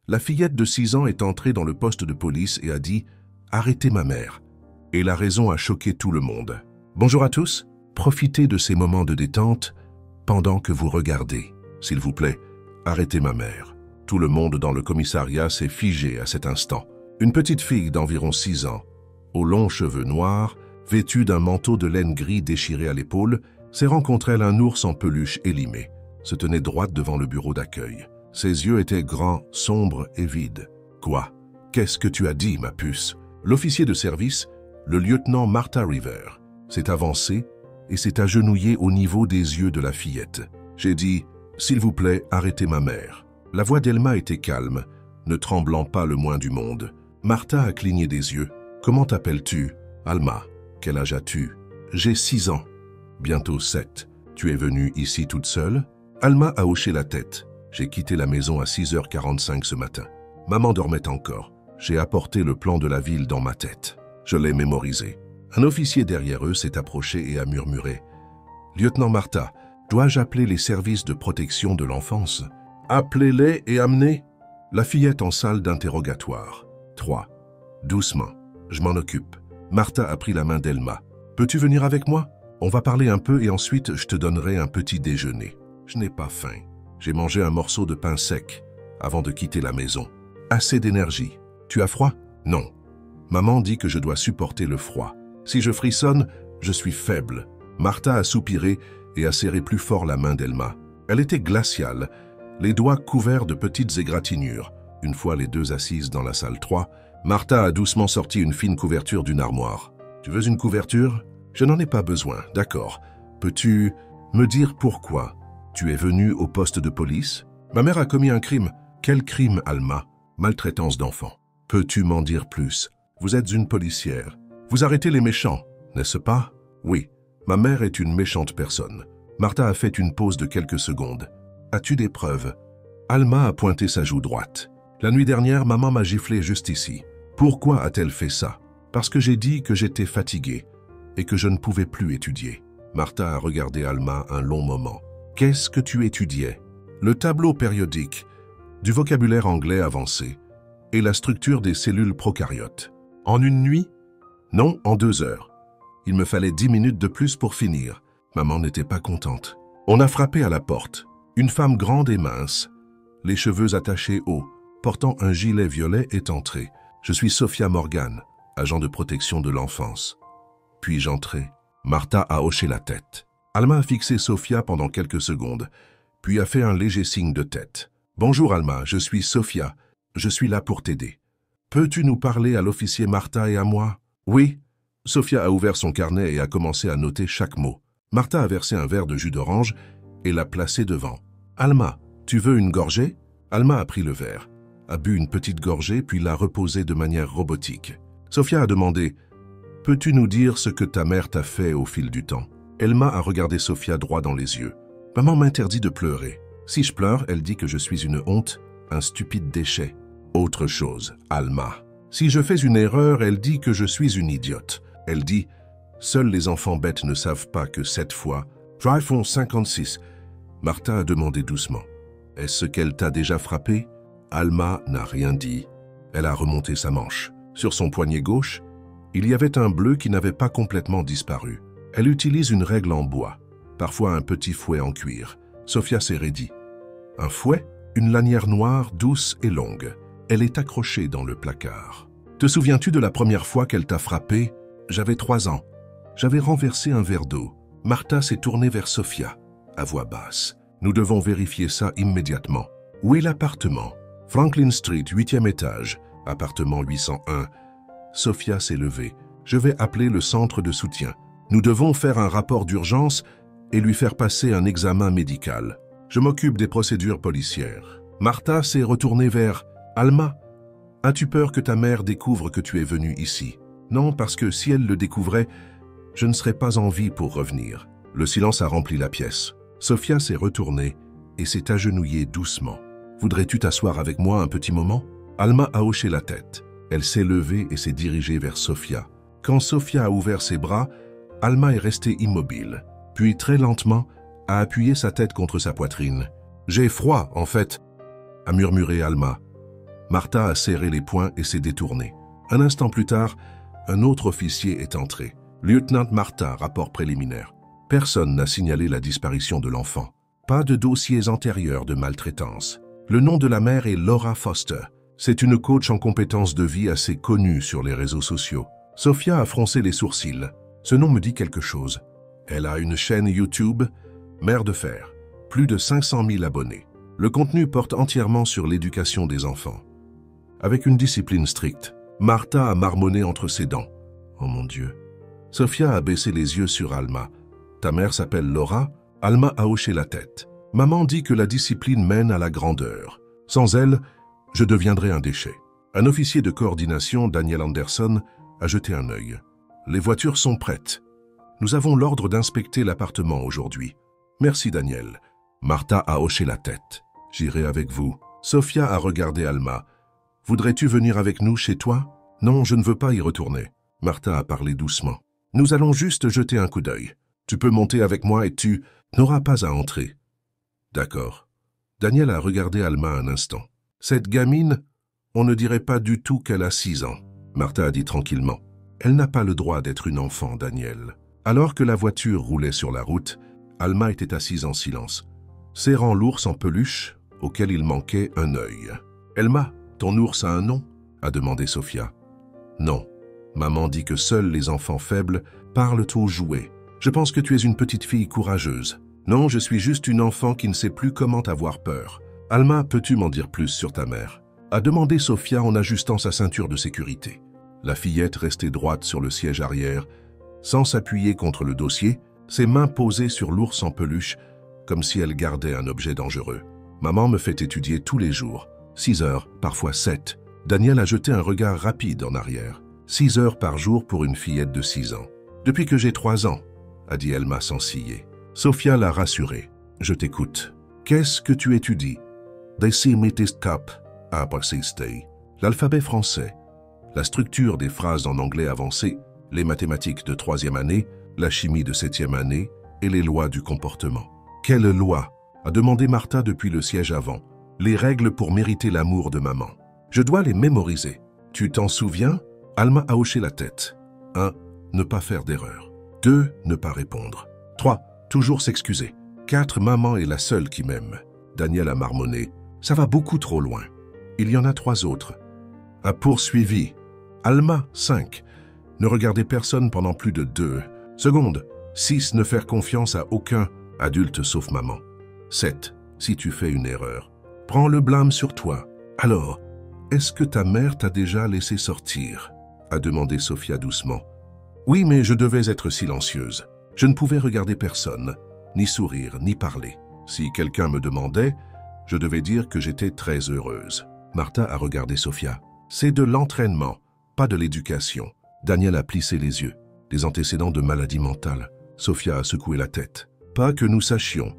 La fillette de 6 ans est entrée dans le poste de police et a dit « Arrêtez ma mère ». Et la raison a choqué tout le monde. Bonjour à tous, profitez de ces moments de détente pendant que vous regardez. S'il vous plaît, arrêtez ma mère. Tout le monde dans le commissariat s'est figé à cet instant. Une petite fille d'environ 6 ans, aux longs cheveux noirs, vêtue d'un manteau de laine gris déchiré à l'épaule, s'est rencontrée un ours en peluche élimé, se tenait droite devant le bureau d'accueil. Ses yeux étaient grands, sombres et vides. « Quoi? Qu'est-ce que tu as dit, ma puce ?» L'officier de service, le lieutenant Martha River, s'est avancé et s'est agenouillé au niveau des yeux de la fillette. J'ai dit « S'il vous plaît, arrêtez ma mère ». La voix d'Elma était calme, ne tremblant pas le moins du monde. Martha a cligné des yeux. « Comment t'appelles-tu »« Alma. »« Quel âge as-tu »« J'ai 6 ans. »« Bientôt 7. Tu es venue ici toute seule ?» Alma a hoché la tête. « J'ai quitté la maison à 6h45 ce matin. Maman dormait encore. J'ai apporté le plan de la ville dans ma tête. Je l'ai mémorisé. » Un officier derrière eux s'est approché et a murmuré. « Lieutenant Martha, dois-je appeler les services de protection de l'enfance ?»« Appelez-les et amenez. » La fillette en salle d'interrogatoire. 3. Doucement. Je m'en occupe. Martha a pris la main d'Elma. « Peux-tu venir avec moi? On va parler un peu et ensuite je te donnerai un petit déjeuner. Je n'ai pas faim. J'ai mangé un morceau de pain sec avant de quitter la maison. Assez d'énergie. Tu as froid? Non. Maman dit que je dois supporter le froid. Si je frissonne, je suis faible. » Martha a soupiré et a serré plus fort la main d'Elma. Elle était glaciale, les doigts couverts de petites égratignures. Une fois les deux assises dans la salle 3, Martha a doucement sorti une fine couverture d'une armoire. « Tu veux une couverture? Je n'en ai pas besoin, d'accord. Peux-tu me dire pourquoi tu es venue au poste de police? Ma mère a commis un crime. Quel crime, Alma? Maltraitance d'enfants. Peux-tu m'en dire plus? Vous êtes une policière. Vous arrêtez les méchants, n'est-ce pas? Oui, ma mère est une méchante personne. » Martha a fait une pause de quelques secondes. « As-tu des preuves? » Alma a pointé sa joue droite. « La nuit dernière, maman m'a giflé juste ici. Pourquoi a-t-elle fait ça? Parce que j'ai dit que j'étais fatiguée et que je ne pouvais plus étudier. » Martha a regardé Alma un long moment. « Qu'est-ce que tu étudiais? » Le tableau périodique, du vocabulaire anglais avancé et la structure des cellules prokaryotes. En une nuit? Non, en 2 heures. Il me fallait 10 minutes de plus pour finir. Maman n'était pas contente. On a frappé à la porte. Une femme grande et mince, les cheveux attachés haut, portant un gilet violet, est entrée. Je suis Sophia Morgan, agent de protection de l'enfance. Puis-je entrer? Martha a hoché la tête. Alma a fixé Sophia pendant quelques secondes, puis a fait un léger signe de tête. Bonjour Alma, je suis Sophia. Je suis là pour t'aider. Peux-tu nous parler à l'officier Martha et à moi? Oui. Sophia a ouvert son carnet et a commencé à noter chaque mot. Martha a versé un verre de jus d'orange et l'a placé devant. Alma, tu veux une gorgée? Alma a pris le verre, a bu une petite gorgée puis l'a reposé de manière robotique. Sophia a demandé « Peux-tu nous dire ce que ta mère t'a fait au fil du temps ?» Elma a regardé Sophia droit dans les yeux. « Maman m'interdit de pleurer. Si je pleure, elle dit que je suis une honte, un stupide déchet. Autre chose, Alma. Si je fais une erreur, elle dit que je suis une idiote. Elle dit « Seuls les enfants bêtes ne savent pas que 7 fois, try font 56. » Martha a demandé doucement. « Est-ce qu'elle t'a déjà frappé ?» Alma n'a rien dit. Elle a remonté sa manche. Sur son poignet gauche, il y avait un bleu qui n'avait pas complètement disparu. Elle utilise une règle en bois, parfois un petit fouet en cuir. Sophia s'est raidie. Un fouet? Une lanière noire, douce et longue. Elle est accrochée dans le placard. Te souviens-tu de la première fois qu'elle t'a frappé? J'avais 3 ans. J'avais renversé un verre d'eau. Martha s'est tournée vers Sophia, à voix basse. Nous devons vérifier ça immédiatement. Où est l'appartement? Franklin Street, 8e étage, appartement 801. Sophia s'est levée. Je vais appeler le centre de soutien. Nous devons faire un rapport d'urgence et lui faire passer un examen médical. Je m'occupe des procédures policières. Martha s'est retournée vers Alma. As-tu peur que ta mère découvre que tu es venue ici? Non, parce que si elle le découvrait, je ne serais pas en vie pour revenir. Le silence a rempli la pièce. Sophia s'est retournée et s'est agenouillée doucement. Voudrais-tu t'asseoir avec moi un petit moment? Alma a hoché la tête. Elle s'est levée et s'est dirigée vers Sophia. Quand Sophia a ouvert ses bras, Alma est restée immobile. Puis, très lentement, a appuyé sa tête contre sa poitrine. « J'ai froid, en fait », a murmuré Alma. Martha a serré les poings et s'est détournée. Un instant plus tard, un autre officier est entré. Lieutenant Martha, rapport préliminaire. Personne n'a signalé la disparition de l'enfant. Pas de dossiers antérieurs de maltraitance. Le nom de la mère est Laura Foster. C'est une coach en compétences de vie assez connue sur les réseaux sociaux. Sophia a froncé les sourcils. Ce nom me dit quelque chose. Elle a une chaîne YouTube, Mère de Fer. Plus de 500 000 abonnés. Le contenu porte entièrement sur l'éducation des enfants. Avec une discipline stricte, Martha a marmonné entre ses dents. Oh mon Dieu. Sophia a baissé les yeux sur Alma. Ta mère s'appelle Laura? Alma a hoché la tête. Maman dit que la discipline mène à la grandeur. Sans elle, je deviendrais un déchet. Un officier de coordination, Daniel Anderson, a jeté un œil. Les voitures sont prêtes. Nous avons l'ordre d'inspecter l'appartement aujourd'hui. Merci Daniel. Martha a hoché la tête. J'irai avec vous. Sophia a regardé Alma. Voudrais-tu venir avec nous chez toi? Non, je ne veux pas y retourner. Martha a parlé doucement. Nous allons juste jeter un coup d'œil. Tu peux monter avec moi et tu n'auras pas à entrer. D'accord. Daniel a regardé Alma un instant. Cette gamine, on ne dirait pas du tout qu'elle a 6 ans. Martha a dit tranquillement. Elle n'a pas le droit d'être une enfant, Daniel. Alors que la voiture roulait sur la route, Alma était assise en silence, serrant l'ours en peluche auquel il manquait un œil. Elma, ton ours a un nom? A demandé Sophia. Non. Maman dit que seuls les enfants faibles parlent aux jouets. Je pense que tu es une petite fille courageuse. Non, je suis juste une enfant qui ne sait plus comment avoir peur. Alma, peux-tu m'en dire plus sur ta mère? A demandé Sophia en ajustant sa ceinture de sécurité. La fillette restait droite sur le siège arrière, sans s'appuyer contre le dossier, ses mains posées sur l'ours en peluche, comme si elle gardait un objet dangereux. Maman me fait étudier tous les jours, 6 heures, parfois 7. Daniel a jeté un regard rapide en arrière. 6 heures par jour pour une fillette de 6 ans. Depuis que j'ai 3 ans, a dit Elma sans ciller. Sophia l'a rassurée. Je t'écoute. Qu'est-ce que tu étudies? They see me this cup, a persisté. L'alphabet français, la structure des phrases en anglais avancé, les mathématiques de 3e année, la chimie de 7e année et les lois du comportement. Quelles lois? A demandé Martha depuis le siège avant. Les règles pour mériter l'amour de maman. Je dois les mémoriser. Tu t'en souviens? Alma a hoché la tête. 1. Ne pas faire d'erreur. 2. Ne pas répondre. 3. Toujours s'excuser. 4. Maman est la seule qui m'aime. Daniel a marmonné. Ça va beaucoup trop loin. Il y en a 3 autres. A poursuivi. Alma, 5. Ne regarder personne pendant plus de 2 secondes. 6. Ne faire confiance à aucun adulte sauf maman. 7. Si tu fais une erreur, prends le blâme sur toi. Alors, est-ce que ta mère t'a déjà laissé sortir? A demandé Sophia doucement. Oui, mais je devais être silencieuse. Je ne pouvais regarder personne, ni sourire, ni parler. Si quelqu'un me demandait, je devais dire que j'étais très heureuse. Martha a regardé Sophia. C'est de l'entraînement, pas de l'éducation. Daniel a plissé les yeux. Des antécédents de maladie mentale. Sophia a secoué la tête. Pas que nous sachions,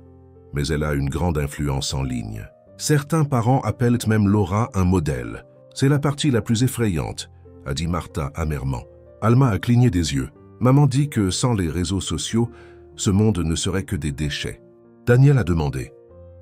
mais elle a une grande influence en ligne. Certains parents appellent même Laura un modèle. C'est la partie la plus effrayante, a dit Martha amèrement. Alma a cligné des yeux. Maman dit que sans les réseaux sociaux, ce monde ne serait que des déchets. Daniel a demandé.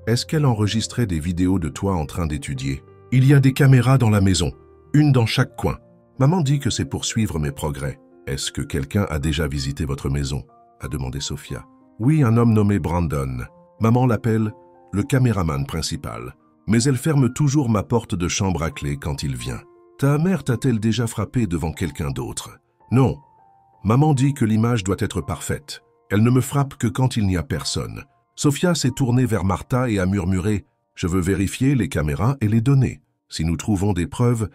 Est-ce qu'elle enregistrait des vidéos de toi en train d'étudier? Il y a des caméras dans la maison, une dans chaque coin. Maman dit que c'est pour suivre mes progrès. Est-ce que quelqu'un a déjà visité votre maison? A demandé Sophia. Oui, un homme nommé Brandon. Maman l'appelle le caméraman principal. Mais elle ferme toujours ma porte de chambre à clé quand il vient. Ta mère t'a-t-elle déjà frappé devant quelqu'un d'autre? Non. Maman dit que l'image doit être parfaite. Elle ne me frappe que quand il n'y a personne. Sophia s'est tournée vers Martha et a murmuré « Je veux vérifier les caméras et les données. Si nous trouvons des preuves,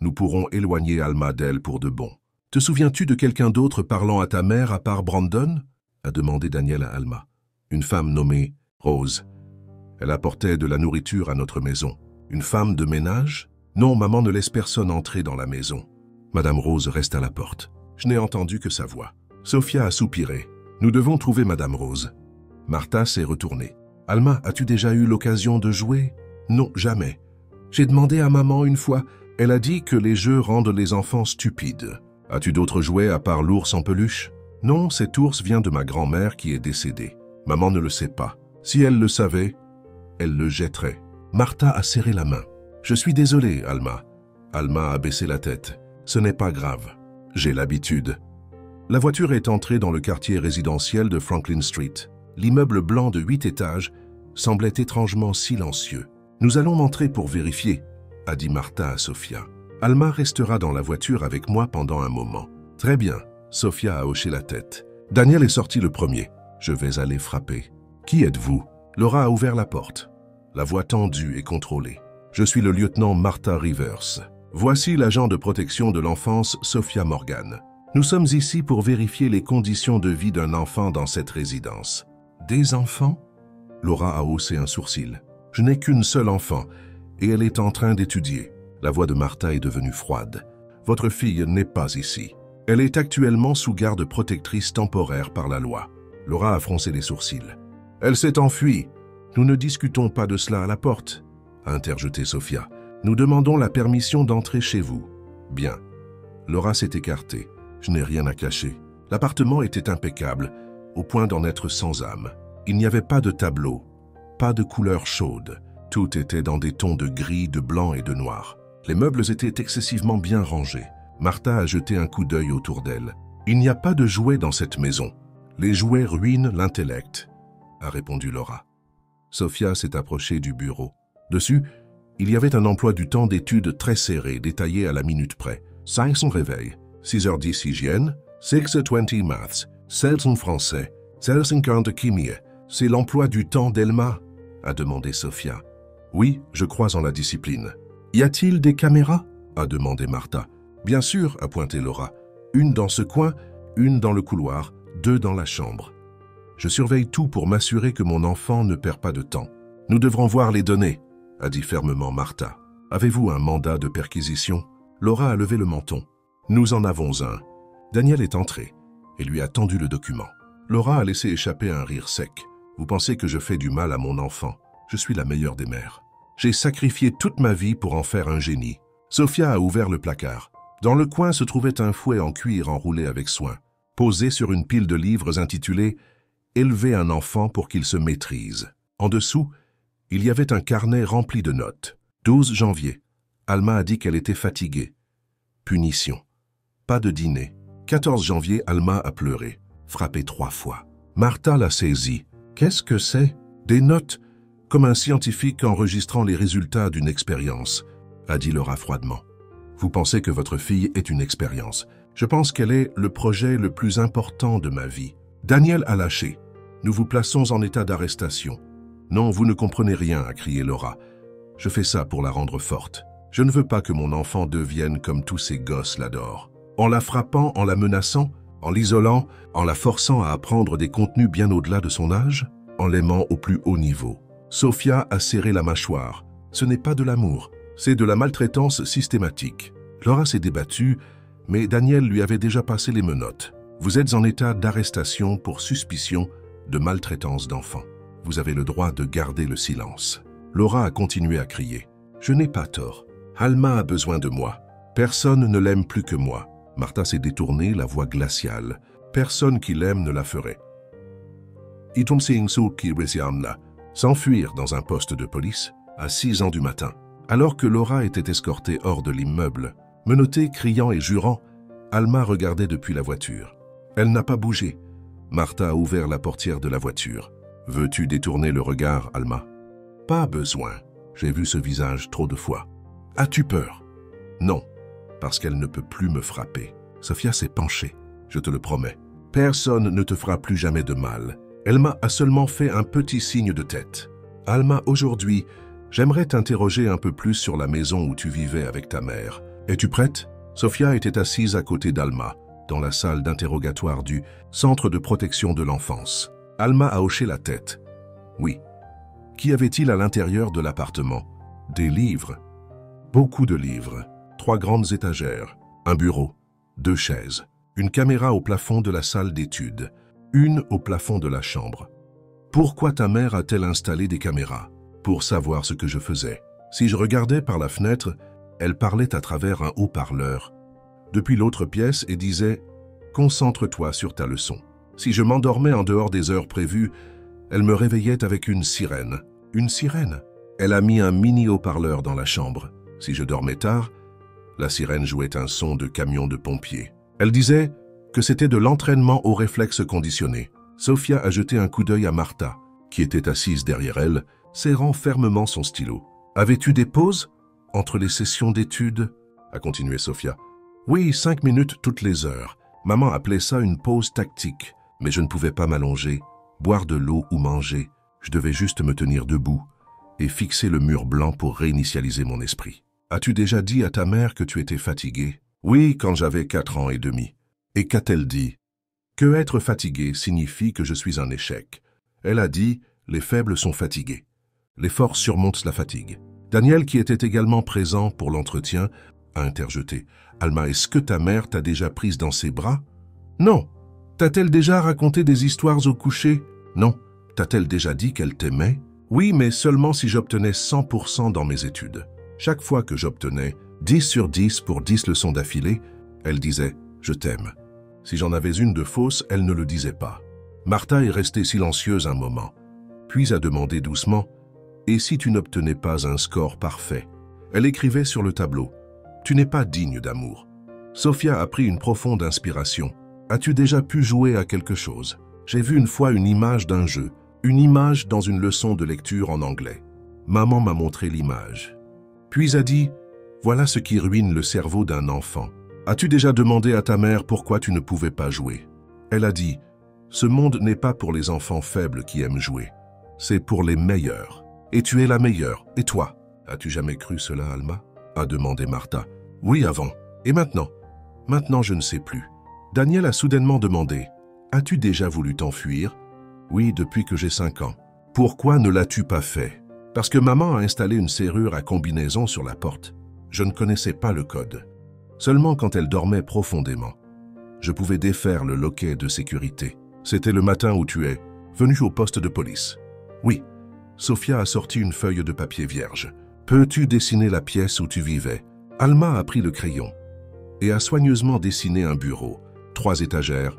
nous pourrons éloigner Alma d'elle pour de bon. » Te souviens-tu de quelqu'un d'autre parlant à ta mère à part Brandon? A demandé Daniel à Alma. Une femme nommée Rose. Elle apportait de la nourriture à notre maison. Une femme de ménage? Non, maman ne laisse personne entrer dans la maison. Madame Rose reste à la porte. Je n'ai entendu que sa voix. Sophia a soupiré. Nous devons trouver Madame Rose. Martha s'est retournée. Alma, as-tu déjà eu l'occasion de jouer? Non, jamais. J'ai demandé à maman une fois. Elle a dit que les jeux rendent les enfants stupides. As-tu d'autres jouets à part l'ours en peluche? Non, cet ours vient de ma grand-mère qui est décédée. Maman ne le sait pas. Si elle le savait, elle le jetterait. Martha a serré la main. Je suis désolé, Alma. Alma a baissé la tête. Ce n'est pas grave. J'ai l'habitude. La voiture est entrée dans le quartier résidentiel de Franklin Street. L'immeuble blanc de 8 étages semblait étrangement silencieux. Nous allons entrer pour vérifier, a dit Martha à Sophia. Alma restera dans la voiture avec moi pendant un moment. Très bien, Sophia a hoché la tête. Daniel est sorti le premier. Je vais aller frapper. Qui êtes-vous? Laura a ouvert la porte. La voix tendue et contrôlée. Je suis le lieutenant Martha Rivers. Voici l'agent de protection de l'enfance Sophia Morgan. Nous sommes ici pour vérifier les conditions de vie d'un enfant dans cette résidence. Des enfants? Laura a haussé un sourcil. Je n'ai qu'une seule enfant et elle est en train d'étudier. La voix de Martha est devenue froide. Votre fille n'est pas ici. Elle est actuellement sous garde protectrice temporaire par la loi. Laura a froncé les sourcils. Elle s'est enfuie. Nous ne discutons pas de cela à la porte, a interjeté Sophia. Nous demandons la permission d'entrer chez vous. Bien. Laura s'est écartée. Je n'ai rien à cacher. L'appartement était impeccable, au point d'en être sans âme. Il n'y avait pas de tableau, pas de couleurs chaudes. Tout était dans des tons de gris, de blanc et de noir. Les meubles étaient excessivement bien rangés. Martha a jeté un coup d'œil autour d'elle. Il n'y a pas de jouets dans cette maison. Les jouets ruinent l'intellect, a répondu Laura. Sophia s'est approchée du bureau. Dessus, il y avait un emploi du temps d'études très serré, détaillé à la minute près. 5 son réveil, 6h10 hygiène, 6h20 maths, 16 en français, 16h50 chimie. C'est l'emploi du temps d'Elma, a demandé Sophia. Oui, je crois en la discipline. Y a-t-il des caméras? A demandé Martha. Bien sûr, a pointé Laura. Une dans ce coin, une dans le couloir, 2 dans la chambre. Je surveille tout pour m'assurer que mon enfant ne perd pas de temps. Nous devrons voir les données, a dit fermement Martha. Avez-vous un mandat de perquisition? Laura a levé le menton. Nous en avons un. Daniel est entré et lui a tendu le document. Laura a laissé échapper un rire sec. Vous pensez que je fais du mal à mon enfant? Je suis la meilleure des mères. J'ai sacrifié toute ma vie pour en faire un génie. Sophia a ouvert le placard. Dans le coin se trouvait un fouet en cuir enroulé avec soin, posé sur une pile de livres intitulés « Élever un enfant pour qu'il se maîtrise ». En dessous, il y avait un carnet rempli de notes. 12 janvier. Alma a dit qu'elle était fatiguée. Punition. Pas de dîner. 14 janvier, Alma a pleuré, frappé 3 fois. Martha l'a saisie. Qu'est-ce que c'est? Des notes, comme un scientifique enregistrant les résultats d'une expérience, a dit Laura froidement. Vous pensez que votre fille est une expérience. Je pense qu'elle est le projet le plus important de ma vie. Daniel a lâché. Nous vous plaçons en état d'arrestation. Non, vous ne comprenez rien, a crié Laura. Je fais ça pour la rendre forte. Je ne veux pas que mon enfant devienne comme tous ces gosses l'adorent. En la frappant, en la menaçant, en l'isolant, en la forçant à apprendre des contenus bien au-delà de son âge, en l'aimant au plus haut niveau. Sophia a serré la mâchoire. Ce n'est pas de l'amour, c'est de la maltraitance systématique. Laura s'est débattue, mais Daniel lui avait déjà passé les menottes. Vous êtes en état d'arrestation pour suspicion de maltraitance d'enfant. Vous avez le droit de garder le silence. Laura a continué à crier. Je n'ai pas tort. Alma a besoin de moi. Personne ne l'aime plus que moi. Martha s'est détournée, la voix glaciale. Personne qui l'aime ne la ferait. S'enfuir dans un poste de police à 6 ans du matin. Alors que Laura était escortée hors de l'immeuble, menottée, criant et jurant, Alma regardait depuis la voiture. Elle n'a pas bougé. Martha a ouvert la portière de la voiture. Veux-tu détourner le regard, Alma? Pas besoin. J'ai vu ce visage trop de fois. As-tu peur? Non, parce qu'elle ne peut plus me frapper. Sophia s'est penchée, je te le promets. Personne ne te fera plus jamais de mal. Elma a seulement fait un petit signe de tête. Alma, aujourd'hui, j'aimerais t'interroger un peu plus sur la maison où tu vivais avec ta mère. Es-tu prête? Sophia était assise à côté d'Alma, dans la salle d'interrogatoire du Centre de protection de l'enfance. Alma a hoché la tête. Oui. Qu'y avait-il à l'intérieur de l'appartement? Des livres. Beaucoup de livres. 3 grandes étagères. Un bureau. 2 chaises. Une caméra au plafond de la salle d'études. Une au plafond de la chambre. Pourquoi ta mère a-t-elle installé des caméras? Pour savoir ce que je faisais. Si je regardais par la fenêtre, elle parlait à travers un haut-parleur, depuis l'autre pièce, et disait « Concentre-toi sur ta leçon ». Si je m'endormais en dehors des heures prévues, elle me réveillait avec une sirène. Une sirène? Elle a mis un mini haut-parleur dans la chambre. Si je dormais tard, la sirène jouait un son de camion de pompiers. Elle disait que c'était de l'entraînement au réflexe conditionné. Sophia a jeté un coup d'œil à Martha, qui était assise derrière elle, serrant fermement son stylo. « Avais-tu des pauses entre les sessions d'études ?» a continué Sophia. « Oui, 5 minutes toutes les heures. Maman appelait ça une pause tactique, mais je ne pouvais pas m'allonger, boire de l'eau ou manger. Je devais juste me tenir debout et fixer le mur blanc pour réinitialiser mon esprit. As-tu déjà dit à ta mère que tu étais fatigué? Oui, quand j'avais 4 ans et demi. Et qu'a-t-elle dit? Que être fatigué signifie que je suis un échec. Elle a dit, les faibles sont fatigués. Les forts surmontent la fatigue. Daniel, qui était également présent pour l'entretien, a interjeté. Alma, est-ce que ta mère t'a déjà prise dans ses bras? Non. T'a-t-elle déjà raconté des histoires au coucher? Non. T'a-t-elle déjà dit qu'elle t'aimait? Oui, mais seulement si j'obtenais 100% dans mes études. Chaque fois que j'obtenais 10 sur 10 pour 10 leçons d'affilée, elle disait « Je t'aime ». Si j'en avais une de fausse, elle ne le disait pas. Martha est restée silencieuse un moment, puis a demandé doucement « Et si tu n'obtenais pas un score parfait ?» Elle écrivait sur le tableau « Tu n'es pas digne d'amour ». Sophia a pris une profonde inspiration. « As-tu déjà pu jouer à quelque chose? J'ai vu une fois une image d'un jeu, une image dans une leçon de lecture en anglais. Maman m'a montré l'image. Puis a dit « Voilà ce qui ruine le cerveau d'un enfant. As-tu déjà demandé à ta mère pourquoi tu ne pouvais pas jouer? » Elle a dit « Ce monde n'est pas pour les enfants faibles qui aiment jouer. C'est pour les meilleurs. Et tu es la meilleure. Et toi? As-tu jamais cru cela, Alma? » a demandé Martha. « Oui, avant. Et maintenant? » « Maintenant, je ne sais plus. » Daniel a soudainement demandé « As-tu déjà voulu t'enfuir? » « Oui, depuis que j'ai 5 ans. »« Pourquoi ne l'as-tu pas fait? » « Parce que maman a installé une serrure à combinaison sur la porte. Je ne connaissais pas le code. Seulement quand elle dormait profondément. Je pouvais défaire le loquet de sécurité. C'était le matin où tu es venu au poste de police. Oui. Sophia a sorti une feuille de papier vierge. Peux-tu dessiner la pièce où tu vivais? Alma a pris le crayon et a soigneusement dessiné un bureau, 3 étagères,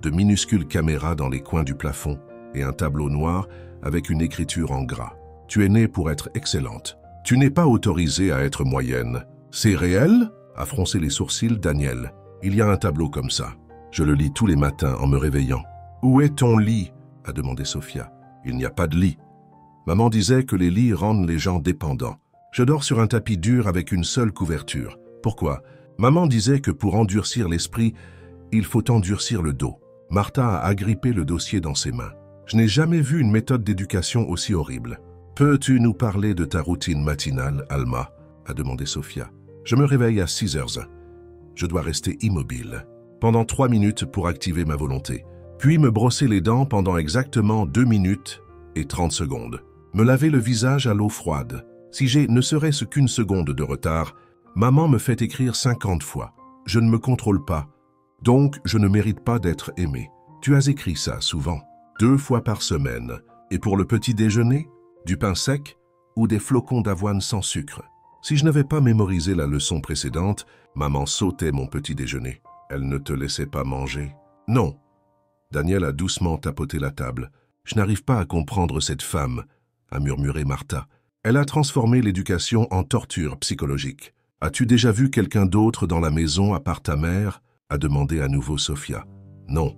de minuscules caméras dans les coins du plafond et un tableau noir avec une écriture en gras. Tu es née pour être excellente. Tu n'es pas autorisée à être moyenne. C'est réel? A froncé les sourcils Daniel. Il y a un tableau comme ça. Je le lis tous les matins en me réveillant. Où est ton lit? A demandé Sophia. Il n'y a pas de lit. Maman disait que les lits rendent les gens dépendants. Je dors sur un tapis dur avec une seule couverture. Pourquoi? Maman disait que pour endurcir l'esprit, il faut endurcir le dos. Martha a agrippé le dossier dans ses mains. Je n'ai jamais vu une méthode d'éducation aussi horrible. Peux-tu nous parler de ta routine matinale, Alma? A demandé Sophia. Je me réveille à 6h01. Je dois rester immobile pendant 3 minutes pour activer ma volonté, puis me brosser les dents pendant exactement 2 minutes et 30 secondes. Me laver le visage à l'eau froide. Si j'ai ne serait-ce qu'une seconde de retard, maman me fait écrire 50 fois. Je ne me contrôle pas, donc je ne mérite pas d'être aimé. Tu as écrit ça souvent, 2 fois par semaine. Et pour le petit déjeuner, du pain sec ou des flocons d'avoine sans sucre. Si je n'avais pas mémorisé la leçon précédente, maman sautait mon petit déjeuner. Elle ne te laissait pas manger? Non. Daniel a doucement tapoté la table. Je n'arrive pas à comprendre cette femme, a murmuré Martha. Elle a transformé l'éducation en torture psychologique. As-tu déjà vu quelqu'un d'autre dans la maison à part ta mère? A demandé à nouveau Sophia. Non.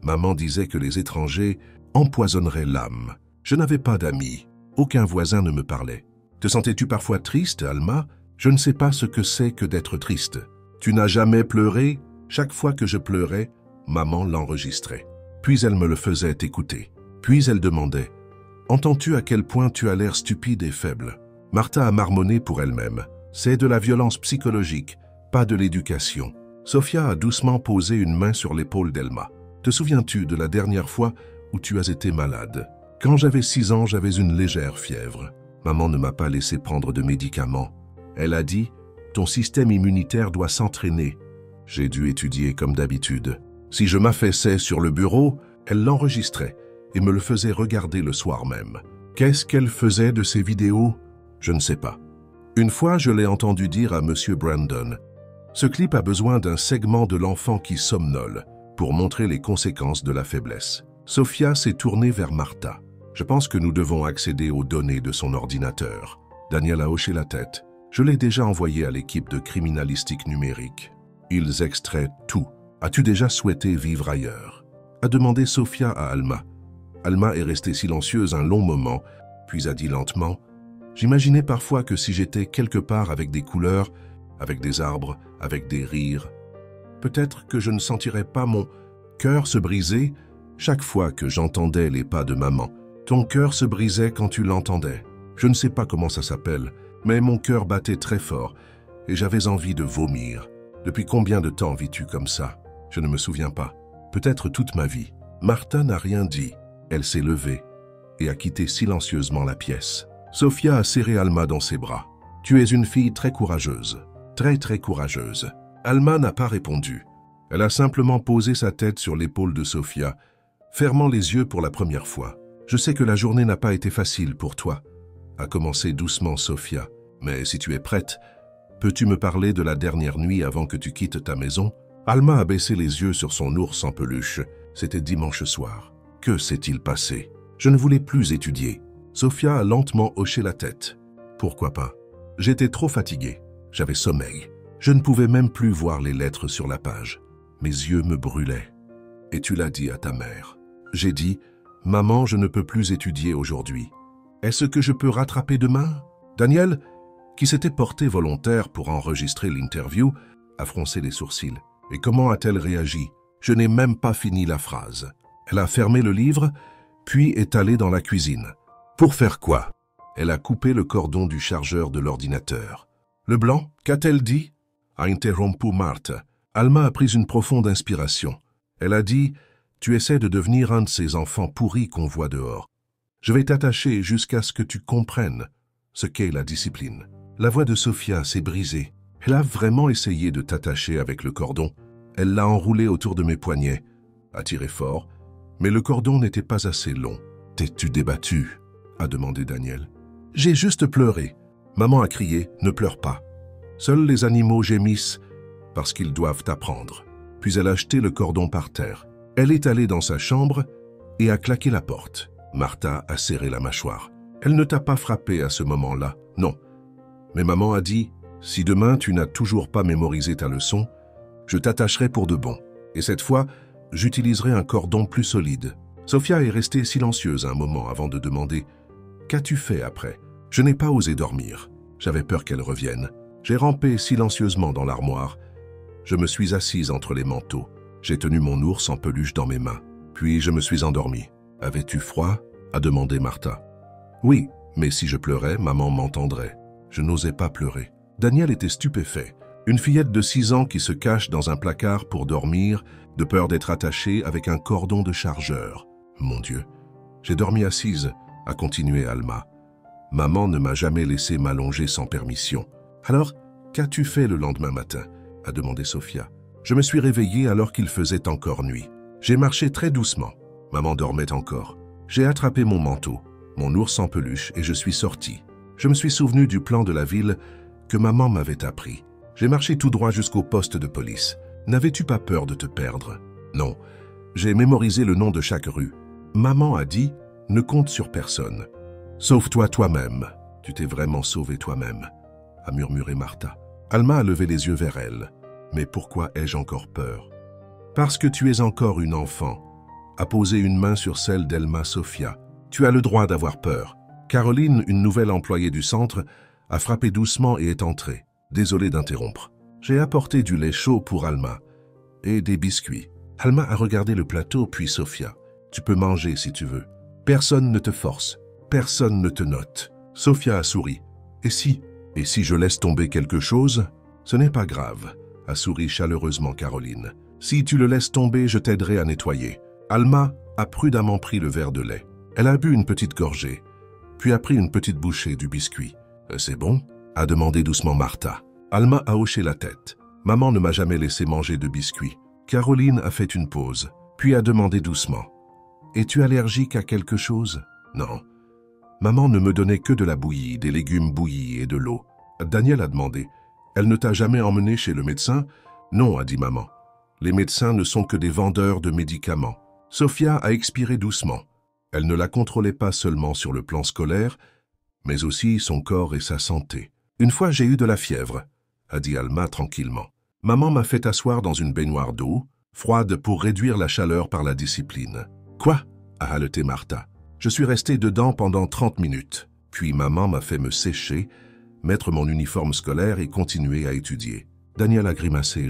Maman disait que les étrangers empoisonneraient l'âme. Je n'avais pas d'amis. Aucun voisin ne me parlait. Te sentais-tu parfois triste, Alma? Je ne sais pas ce que c'est que d'être triste. Tu n'as jamais pleuré? Chaque fois que je pleurais, maman l'enregistrait. Puis elle me le faisait écouter. Puis elle demandait « Entends-tu à quel point tu as l'air stupide et faible ?» Martha a marmonné pour elle-même. C'est de la violence psychologique, pas de l'éducation. Sophia a doucement posé une main sur l'épaule d'Elma. Te souviens-tu de la dernière fois où tu as été malade? Quand j'avais 6 ans, j'avais une légère fièvre. Maman ne m'a pas laissé prendre de médicaments. Elle a dit « Ton système immunitaire doit s'entraîner ». J'ai dû étudier comme d'habitude. Si je m'affaissais sur le bureau, elle l'enregistrait et me le faisait regarder le soir même. Qu'est-ce qu'elle faisait de ces vidéos? Je ne sais pas. Une fois, je l'ai entendu dire à M. Brandon « Ce clip a besoin d'un segment de l'enfant qui somnole pour montrer les conséquences de la faiblesse. » Sophia s'est tournée vers Martha. « Je pense que nous devons accéder aux données de son ordinateur. » Daniel a hoché la tête. Je l'ai déjà envoyé à l'équipe de criminalistique numérique. Ils extraient tout. As-tu déjà souhaité vivre ailleurs? A demandé Sofia à Alma. Alma est restée silencieuse un long moment, puis a dit lentement « J'imaginais parfois que si j'étais quelque part avec des couleurs, avec des arbres, avec des rires, peut-être que je ne sentirais pas mon cœur se briser chaque fois que j'entendais les pas de maman. Ton cœur se brisait quand tu l'entendais. Je ne sais pas comment ça s'appelle, mais mon cœur battait très fort et j'avais envie de vomir. Depuis combien de temps vis-tu comme ça? Je ne me souviens pas. Peut-être toute ma vie. » Martha n'a rien dit. Elle s'est levée et a quitté silencieusement la pièce. Sofia a serré Alma dans ses bras. « Tu es une fille très courageuse. Très courageuse. » Alma n'a pas répondu. Elle a simplement posé sa tête sur l'épaule de Sofia, fermant les yeux pour la première fois. « Je sais que la journée n'a pas été facile pour toi, » a commencé doucement Sofia. « Mais si tu es prête, peux-tu me parler de la dernière nuit avant que tu quittes ta maison ?» Alma a baissé les yeux sur son ours en peluche. C'était dimanche soir. Que s'est-il passé? Je ne voulais plus étudier. Sofia a lentement hoché la tête. Pourquoi pas? J'étais trop fatiguée. J'avais sommeil. Je ne pouvais même plus voir les lettres sur la page. Mes yeux me brûlaient. Et tu l'as dit à ta mère. J'ai dit, « Maman, je ne peux plus étudier aujourd'hui. Est-ce que je peux rattraper demain ?» Daniel, qui s'était porté volontaire pour enregistrer l'interview, a froncé les sourcils. Et comment a-t-elle réagi? Je n'ai même pas fini la phrase. Elle a fermé le livre, puis est allée dans la cuisine. Pour faire quoi? Elle a coupé le cordon du chargeur de l'ordinateur. Le blanc, qu'a-t-elle dit? A interrompu Martha. Alma a pris une profonde inspiration. Elle a dit, « Tu essaies de devenir un de ces enfants pourris qu'on voit dehors. Je vais t'attacher jusqu'à ce que tu comprennes ce qu'est la discipline. » La voix de Sofia s'est brisée. Elle a vraiment essayé de t'attacher avec le cordon. Elle l'a enroulé autour de mes poignets, a tiré fort, mais le cordon n'était pas assez long. « T'es-tu débattu ?» a demandé Daniel. « J'ai juste pleuré. » Maman a crié, « Ne pleure pas. Seuls les animaux gémissent parce qu'ils doivent apprendre. » Puis elle a jeté le cordon par terre. Elle est allée dans sa chambre et a claqué la porte. Martha a serré la mâchoire. Elle ne t'a pas frappé à ce moment-là, non. Mais maman a dit, « Si demain tu n'as toujours pas mémorisé ta leçon, je t'attacherai pour de bon. Et cette fois, j'utiliserai un cordon plus solide. » Sofia est restée silencieuse un moment avant de demander, « Qu'as-tu fait après ?» Je n'ai pas osé dormir. J'avais peur qu'elle revienne. J'ai rampé silencieusement dans l'armoire. Je me suis assise entre les manteaux. J'ai tenu mon ours en peluche dans mes mains. Puis je me suis endormie. « Avais-tu froid ?» a demandé Martha. « Oui, mais si je pleurais, maman m'entendrait. » Je n'osais pas pleurer. Daniel était stupéfait. Une fillette de 6 ans qui se cache dans un placard pour dormir, de peur d'être attachée avec un cordon de chargeur. Mon Dieu. J'ai dormi assise, a continué Alma. Maman ne m'a jamais laissé m'allonger sans permission. Alors, qu'as-tu fait le lendemain matin? A demandé Sofia. Je me suis réveillée alors qu'il faisait encore nuit. J'ai marché très doucement. Maman dormait encore. J'ai attrapé mon manteau, mon ours en peluche et je suis sortie. Je me suis souvenu du plan de la ville que maman m'avait appris. J'ai marché tout droit jusqu'au poste de police. N'avais-tu pas peur de te perdre? Non. J'ai mémorisé le nom de chaque rue. Maman a dit, ne compte sur personne. Sauve-toi toi-même. Tu t'es vraiment sauvé toi-même, a murmuré Martha. Alma a levé les yeux vers elle. Mais pourquoi ai-je encore peur? Parce que tu es encore une enfant, a posé une main sur celle d'Elma Sofia. Tu as le droit d'avoir peur. Caroline, une nouvelle employée du centre, a frappé doucement et est entrée. Désolé d'interrompre. J'ai apporté du lait chaud pour Alma et des biscuits. Alma a regardé le plateau, puis Sofia. Tu peux manger si tu veux. Personne ne te force. Personne ne te note. Sofia a souri. Et si je laisse tomber quelque chose? Ce n'est pas grave, a souri chaleureusement Caroline. Si tu le laisses tomber, je t'aiderai à nettoyer. Alma a prudemment pris le verre de lait. Elle a bu une petite gorgée, puis a pris une petite bouchée du biscuit. C'est bon? A demandé doucement Martha. Alma a hoché la tête. Maman ne m'a jamais laissé manger de biscuits. Caroline a fait une pause, puis a demandé doucement. Es-tu allergique à quelque chose? Non. Maman ne me donnait que de la bouillie, des légumes bouillis et de l'eau. Daniel a demandé. Elle ne t'a jamais emmené chez le médecin? Non, a dit maman. Les médecins ne sont que des vendeurs de médicaments. Sofia a expiré doucement. Elle ne la contrôlait pas seulement sur le plan scolaire, mais aussi son corps et sa santé. Une fois j'ai eu de la fièvre, a dit Alma tranquillement. Maman m'a fait asseoir dans une baignoire d'eau, froide pour réduire la chaleur par la discipline. Quoi? A haleté Martha. Je suis resté dedans pendant 30 minutes. Puis maman m'a fait me sécher, mettre mon uniforme scolaire et continuer à étudier. Daniel a grimacé.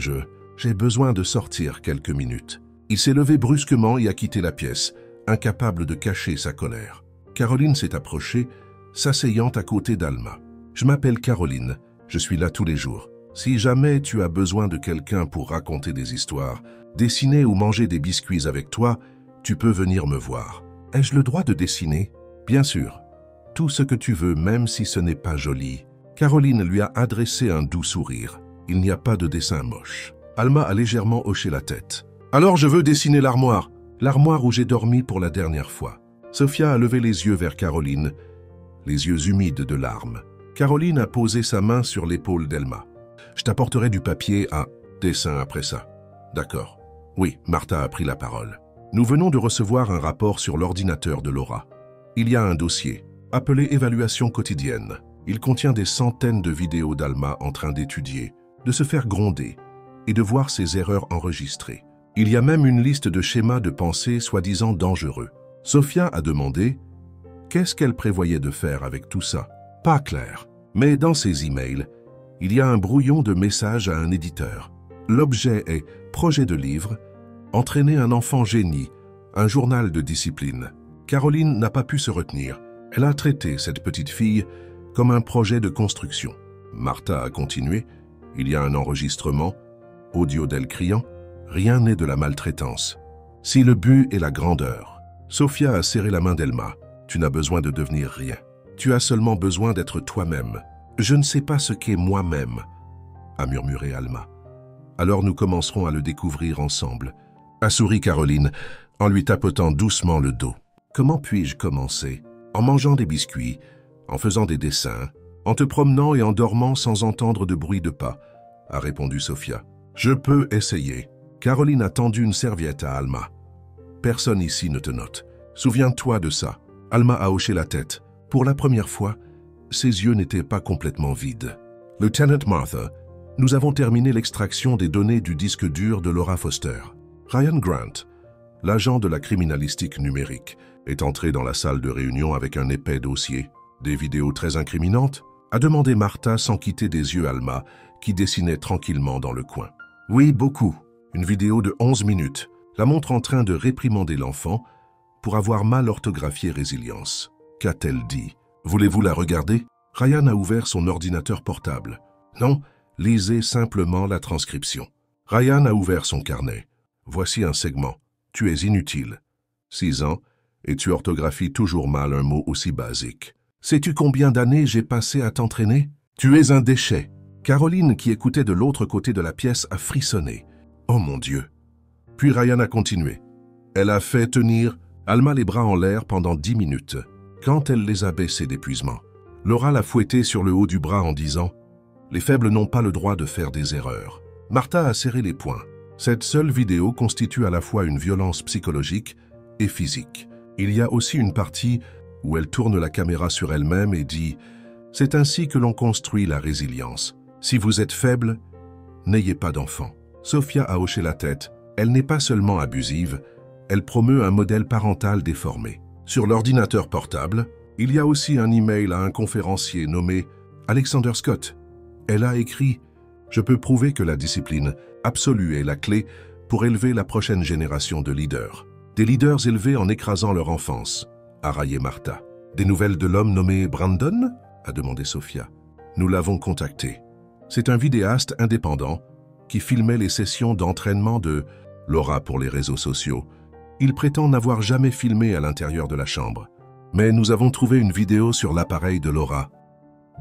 J'ai besoin de sortir quelques minutes. Il s'est levé brusquement et a quitté la pièce, incapable de cacher sa colère. Caroline s'est approchée, s'asseyant à côté d'Alma. Je m'appelle Caroline, je suis là tous les jours. Si jamais tu as besoin de quelqu'un pour raconter des histoires, dessiner ou manger des biscuits avec toi, tu peux venir me voir. Ai-je le droit de dessiner? Bien sûr. Tout ce que tu veux, même si ce n'est pas joli. Caroline lui a adressé un doux sourire. Il n'y a pas de dessin moche. Alma a légèrement hoché la tête. Alors je veux dessiner l'armoire. L'armoire où j'ai dormi pour la dernière fois. Sophia a levé les yeux vers Caroline, les yeux humides de larmes. Caroline a posé sa main sur l'épaule d'Alma. Je t'apporterai du papier à dessin après ça. D'accord. Oui, Martha a pris la parole. Nous venons de recevoir un rapport sur l'ordinateur de Laura. Il y a un dossier, appelé évaluation quotidienne. Il contient des centaines de vidéos d'Alma en train d'étudier, de se faire gronder et de voir ses erreurs enregistrées. Il y a même une liste de schémas de pensée soi-disant dangereux. Sophia a demandé qu'est-ce qu'elle prévoyait de faire avec tout ça. Pas clair. Mais dans ses emails, il y a un brouillon de messages à un éditeur. L'objet est projet de livre, entraîner un enfant génie, un journal de discipline. Caroline n'a pas pu se retenir. Elle a traité cette petite fille comme un projet de construction. Martha a continué. Il y a un enregistrement, audio d'elle criant. Rien n'est de la maltraitance. Si le but est la grandeur. Sophia a serré la main d'Alma. Tu n'as besoin de devenir rien. Tu as seulement besoin d'être toi-même. Je ne sais pas ce qu'est moi-même, a murmuré Alma. Alors nous commencerons à le découvrir ensemble, a souri Caroline en lui tapotant doucement le dos. Comment puis-je commencer? En mangeant des biscuits, en faisant des dessins, en te promenant et en dormant sans entendre de bruit de pas, a répondu Sophia. Je peux essayer. Caroline a tendu une serviette à Alma. Personne ici ne te note. Souviens-toi de ça. Alma a hoché la tête. Pour la première fois, ses yeux n'étaient pas complètement vides. Lieutenant Martha, nous avons terminé l'extraction des données du disque dur de Laura Foster. Ryan Grant, l'agent de la criminalistique numérique, est entré dans la salle de réunion avec un épais dossier. Des vidéos très incriminantes, a demandé Martha sans quitter des yeux Alma, qui dessinait tranquillement dans le coin. Oui, beaucoup. Une vidéo de 11 minutes, la montre en train de réprimander l'enfant pour avoir mal orthographié résilience. Qu'a-t-elle dit? Voulez-vous la regarder? Ryan a ouvert son ordinateur portable. Non, lisez simplement la transcription. Ryan a ouvert son carnet. Voici un segment. Tu es inutile. 6 ans, et tu orthographies toujours mal un mot aussi basique. Sais-tu combien d'années j'ai passé à t'entraîner? Tu es un déchet. Caroline, qui écoutait de l'autre côté de la pièce, a frissonné. Oh mon Dieu! Puis Ryan a continué. Elle a fait tenir Alma les bras en l'air pendant 10 minutes. Quand elle les a baissés d'épuisement, Laura l'a fouetté sur le haut du bras en disant « Les faibles n'ont pas le droit de faire des erreurs ». Martha a serré les poings. Cette seule vidéo constitue à la fois une violence psychologique et physique. Il y a aussi une partie où elle tourne la caméra sur elle-même et dit « C'est ainsi que l'on construit la résilience. Si vous êtes faible, n'ayez pas d'enfant ». Sophia a hoché la tête. Elle n'est pas seulement abusive, elle promeut un modèle parental déformé. Sur l'ordinateur portable, il y a aussi un email à un conférencier nommé Alexander Scott. Elle a écrit « Je peux prouver que la discipline absolue est la clé pour élever la prochaine génération de leaders. Des leaders élevés en écrasant leur enfance », a raillé Martha. « Des nouvelles de l'homme nommé Brandon ?» a demandé Sophia. « Nous l'avons contacté. C'est un vidéaste indépendant qui filmait les sessions d'entraînement de Laura pour les réseaux sociaux. Il prétend n'avoir jamais filmé à l'intérieur de la chambre. Mais nous avons trouvé une vidéo sur l'appareil de Laura.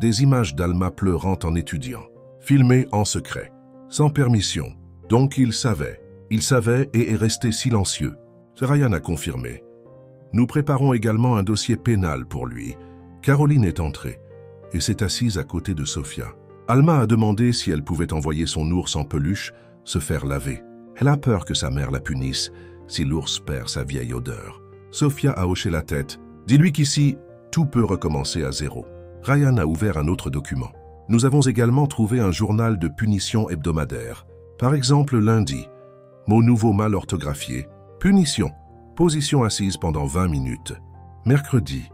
Des images d'Alma pleurant en étudiant, filmées en secret, sans permission. Donc il savait et est resté silencieux. Ryan a confirmé. Nous préparons également un dossier pénal pour lui. Caroline est entrée et s'est assise à côté de Sophia. Alma a demandé si elle pouvait envoyer son ours en peluche se faire laver. Elle a peur que sa mère la punisse si l'ours perd sa vieille odeur. Sophia a hoché la tête. Dis-lui qu'ici, tout peut recommencer à zéro. Ryan a ouvert un autre document. Nous avons également trouvé un journal de punition hebdomadaire. Par exemple, lundi, mot nouveau mal orthographié, punition, position assise pendant 20 minutes. Mercredi,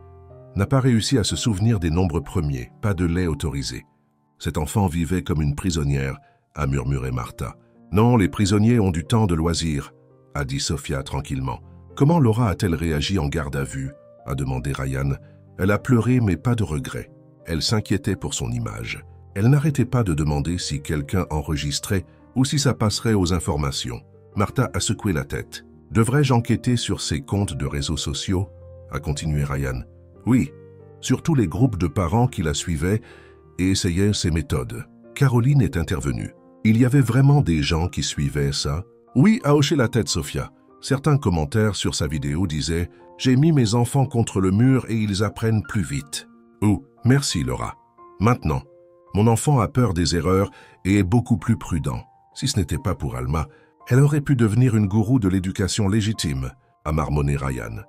n'a pas réussi à se souvenir des nombres premiers, pas de lait autorisé. Cet enfant vivait comme une prisonnière, a murmuré Martha. Non, les prisonniers ont du temps de loisir, a dit Sophia tranquillement. Comment Laura a-t-elle réagi en garde à vue, a demandé Ryan. Elle a pleuré mais pas de regret. Elle s'inquiétait pour son image. Elle n'arrêtait pas de demander si quelqu'un enregistrait ou si ça passerait aux informations. Martha a secoué la tête. Devrais-je enquêter sur ses comptes de réseaux sociaux, a continué Ryan. Oui, sur tous les groupes de parents qui la suivaient et essayaient ses méthodes. Caroline est intervenue. Il y avait vraiment des gens qui suivaient ça? Oui, a hoché la tête Sophia. Certains commentaires sur sa vidéo disaient « J'ai mis mes enfants contre le mur et ils apprennent plus vite. » Ou « Merci Laura. Maintenant, mon enfant a peur des erreurs et est beaucoup plus prudent. Si ce n'était pas pour Alma, elle aurait pu devenir une gourou de l'éducation légitime, a marmonné Ryan.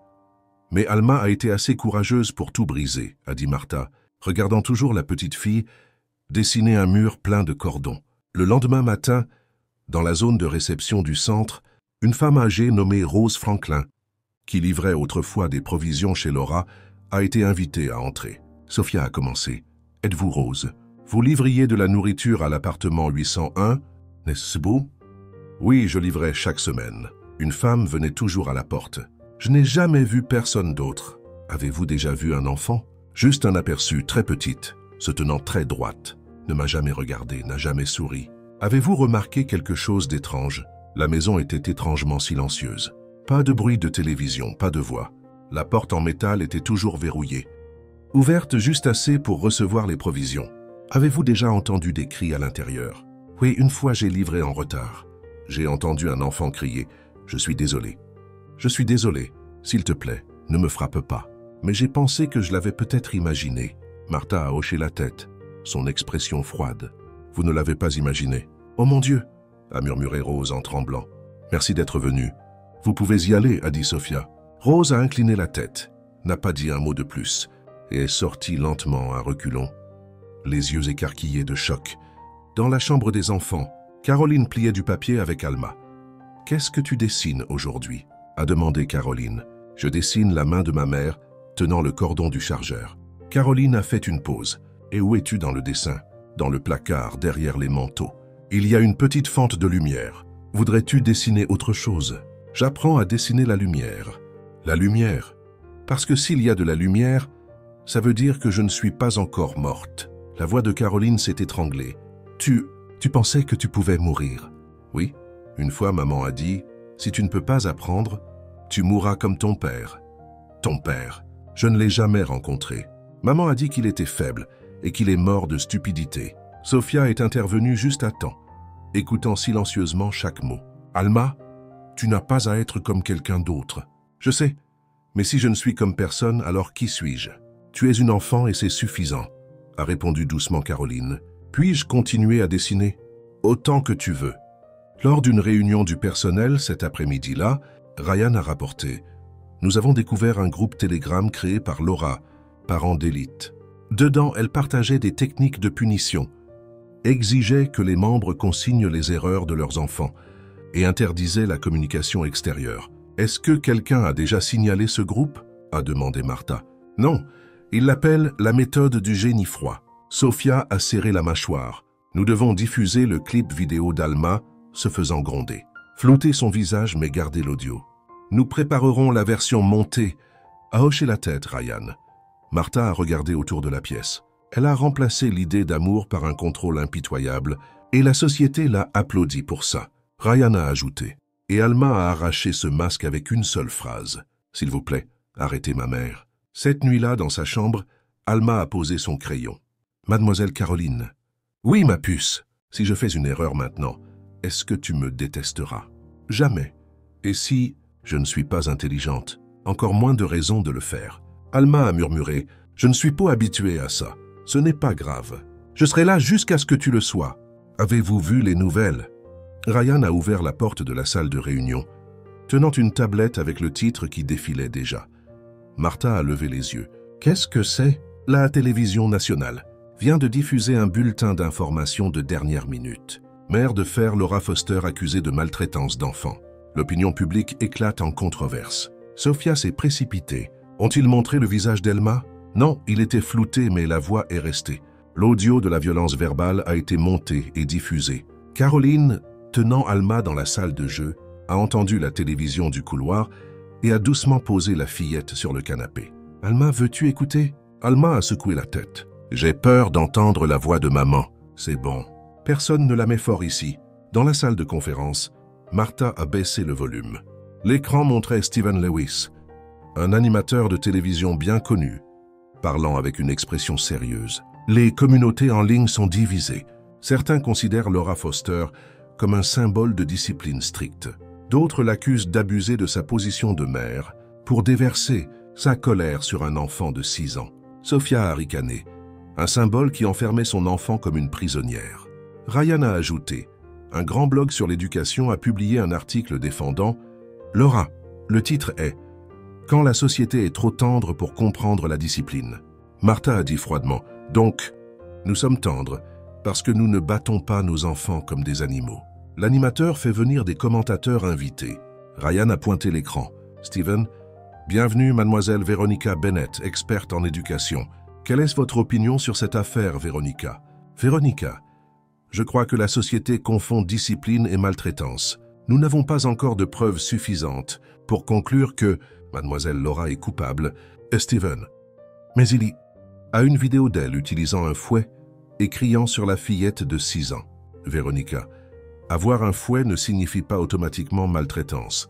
Mais Alma a été assez courageuse pour tout briser, a dit Martha, regardant toujours la petite fille dessiner un mur plein de cordons. Le lendemain matin, dans la zone de réception du centre, une femme âgée nommée Rose Franklin, qui livrait autrefois des provisions chez Laura, a été invitée à entrer. Sophia a commencé. « Êtes-vous Rose? Vous livriez de la nourriture à l'appartement 801, n'est-ce beau? » Oui, je livrais chaque semaine. Une femme venait toujours à la porte. « Je n'ai jamais vu personne d'autre. Avez-vous déjà vu un enfant? » Juste un aperçu, très petite, se tenant très droite. Ne m'a jamais regardé, n'a jamais souri. « Avez-vous remarqué quelque chose d'étrange? » La maison était étrangement silencieuse. Pas de bruit de télévision, pas de voix. La porte en métal était toujours verrouillée. Ouverte juste assez pour recevoir les provisions. Avez-vous déjà entendu des cris à l'intérieur? Oui, une fois j'ai livré en retard. J'ai entendu un enfant crier. Je suis désolé. Je suis désolé. S'il te plaît, ne me frappe pas. Mais j'ai pensé que je l'avais peut-être imaginé. Martha a hoché la tête, son expression froide. Vous ne l'avez pas imaginé. Oh mon Dieu, a murmuré Rose en tremblant. Merci d'être venue. Vous pouvez y aller, a dit Sophia. Rose a incliné la tête, n'a pas dit un mot de plus, et est sortie lentement à reculons, les yeux écarquillés de choc. Dans la chambre des enfants, Caroline pliait du papier avec Alma. « Qu'est-ce que tu dessines aujourd'hui » a demandé Caroline. « Je dessine la main de ma mère tenant le cordon du chargeur. » Caroline a fait une pause. « Et où es-tu dans le dessin ?»« Dans le placard, derrière les manteaux. Il y a une petite fente de lumière. Voudrais-tu dessiner autre chose ?»« J'apprends à dessiner la lumière. » « La lumière. Parce que s'il y a de la lumière, ça veut dire que je ne suis pas encore morte. » La voix de Caroline s'est étranglée. « Tu pensais que tu pouvais mourir ?» Oui, une fois maman a dit, « Si tu ne peux pas apprendre, tu mourras comme ton père. » Ton père, je ne l'ai jamais rencontré. Maman a dit qu'il était faible et qu'il est mort de stupidité. Sophia est intervenue juste à temps, écoutant silencieusement chaque mot. « Alma, tu n'as pas à être comme quelqu'un d'autre. Je sais, mais si je ne suis comme personne, alors qui suis-je? Tu es une enfant et c'est suffisant, a répondu doucement Caroline. Puis-je continuer à dessiner? Autant que tu veux. Lors d'une réunion du personnel cet après-midi-là, Ryan a rapporté « Nous avons découvert un groupe Telegram créé par Laura, parent d'élite. Dedans, elle partageait des techniques de punition, exigeait que les membres consignent les erreurs de leurs enfants et interdisait la communication extérieure. Est-ce que quelqu'un a déjà signalé ce groupe ?» a demandé Martha. « Non, il l'appelle la méthode du génie froid. » Sophia a serré la mâchoire. « Nous devons diffuser le clip vidéo d'Alma se faisant gronder. Flouter son visage mais garder l'audio. Nous préparerons la version montée. » A hoché la tête, Ryan. Martha a regardé autour de la pièce. Elle a remplacé l'idée d'amour par un contrôle impitoyable et la société l'a applaudi pour ça. Ryan a ajouté. Et Alma a arraché ce masque avec une seule phrase. « S'il vous plaît, arrêtez ma mère. » Cette nuit-là, dans sa chambre, Alma a posé son crayon. « Mademoiselle Caroline. »« Oui, ma puce. Si je fais une erreur maintenant, est-ce que tu me détesteras? » « Jamais. Et si je ne suis pas intelligente, encore moins de raison de le faire. » Alma a murmuré. « Je ne suis pas habituée à ça. Ce n'est pas grave. Je serai là jusqu'à ce que tu le sois. Avez-vous vu les nouvelles ?» Ryan a ouvert la porte de la salle de réunion, tenant une tablette avec le titre qui défilait déjà. Martha a levé les yeux. « Qu'est-ce que c'est ?»« La télévision nationale. vient de diffuser un bulletin d'information de dernière minute. Mère de fer Laura Foster accusée de maltraitance d'enfants. L'opinion publique éclate en controverse. Sophia s'est précipitée. Ont-ils montré le visage d'Elma? Non, il était flouté, mais la voix est restée. L'audio de la violence verbale a été monté et diffusé. Caroline, tenant Alma dans la salle de jeu, a entendu la télévision du couloir et a doucement posé la fillette sur le canapé. « Alma, veux-tu écouter ?» Alma a secoué la tête. « J'ai peur d'entendre la voix de maman. C'est bon. » Personne ne la met fort ici. Dans la salle de conférence, Martha a baissé le volume. L'écran montrait Stephen Lewis, un animateur de télévision bien connu, parlant avec une expression sérieuse. Les communautés en ligne sont divisées. Certains considèrent Laura Foster comme un symbole de discipline stricte. D'autres l'accusent d'abuser de sa position de mère pour déverser sa colère sur un enfant de 6 ans. Sophia a ricané, un symbole qui enfermait son enfant comme une prisonnière. Ryan a ajouté, un grand blog sur l'éducation a publié un article défendant Laura. Le titre est « Quand la société est trop tendre pour comprendre la discipline ». Martha a dit froidement « Donc, nous sommes tendres parce que nous ne battons pas nos enfants comme des animaux ». L'animateur fait venir des commentateurs invités. Ryan a pointé l'écran. « Stephen, bienvenue mademoiselle Veronica Bennett, experte en éducation. Quelle est votre opinion sur cette affaire, Veronica ?» Veronica, je crois que la société confond discipline et maltraitance. Nous n'avons pas encore de preuves suffisantes pour conclure que mademoiselle Laura est coupable. Et Stephen, mais il y a une vidéo d'elle utilisant un fouet et criant sur la fillette de 6 ans. Veronica, avoir un fouet ne signifie pas automatiquement maltraitance.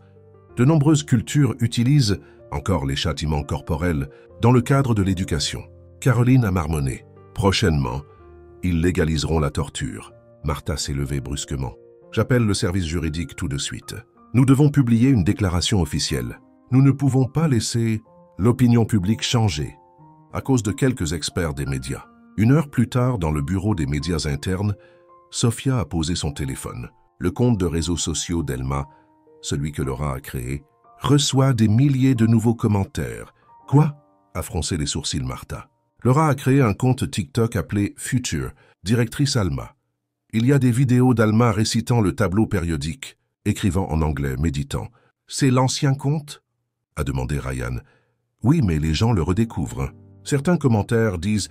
De nombreuses cultures utilisent encore les châtiments corporels dans le cadre de l'éducation. Caroline a marmonné. Prochainement, ils légaliseront la torture. Martha s'est levée brusquement. J'appelle le service juridique tout de suite. Nous devons publier une déclaration officielle. Nous ne pouvons pas laisser l'opinion publique changer à cause de quelques experts des médias. 1 heure plus tard, dans le bureau des médias internes, Sophia a posé son téléphone. Le compte de réseaux sociaux d'Elma, celui que Laura a créé, reçoit des milliers de nouveaux commentaires. « Quoi ?» a froncé les sourcils Martha. Laura a créé un compte TikTok appelé Future, directrice Alma. Il y a des vidéos d'Alma récitant le tableau périodique, écrivant en anglais, méditant. « C'est l'ancien compte ?» a demandé Ryan. « Oui, mais les gens le redécouvrent. Certains commentaires disent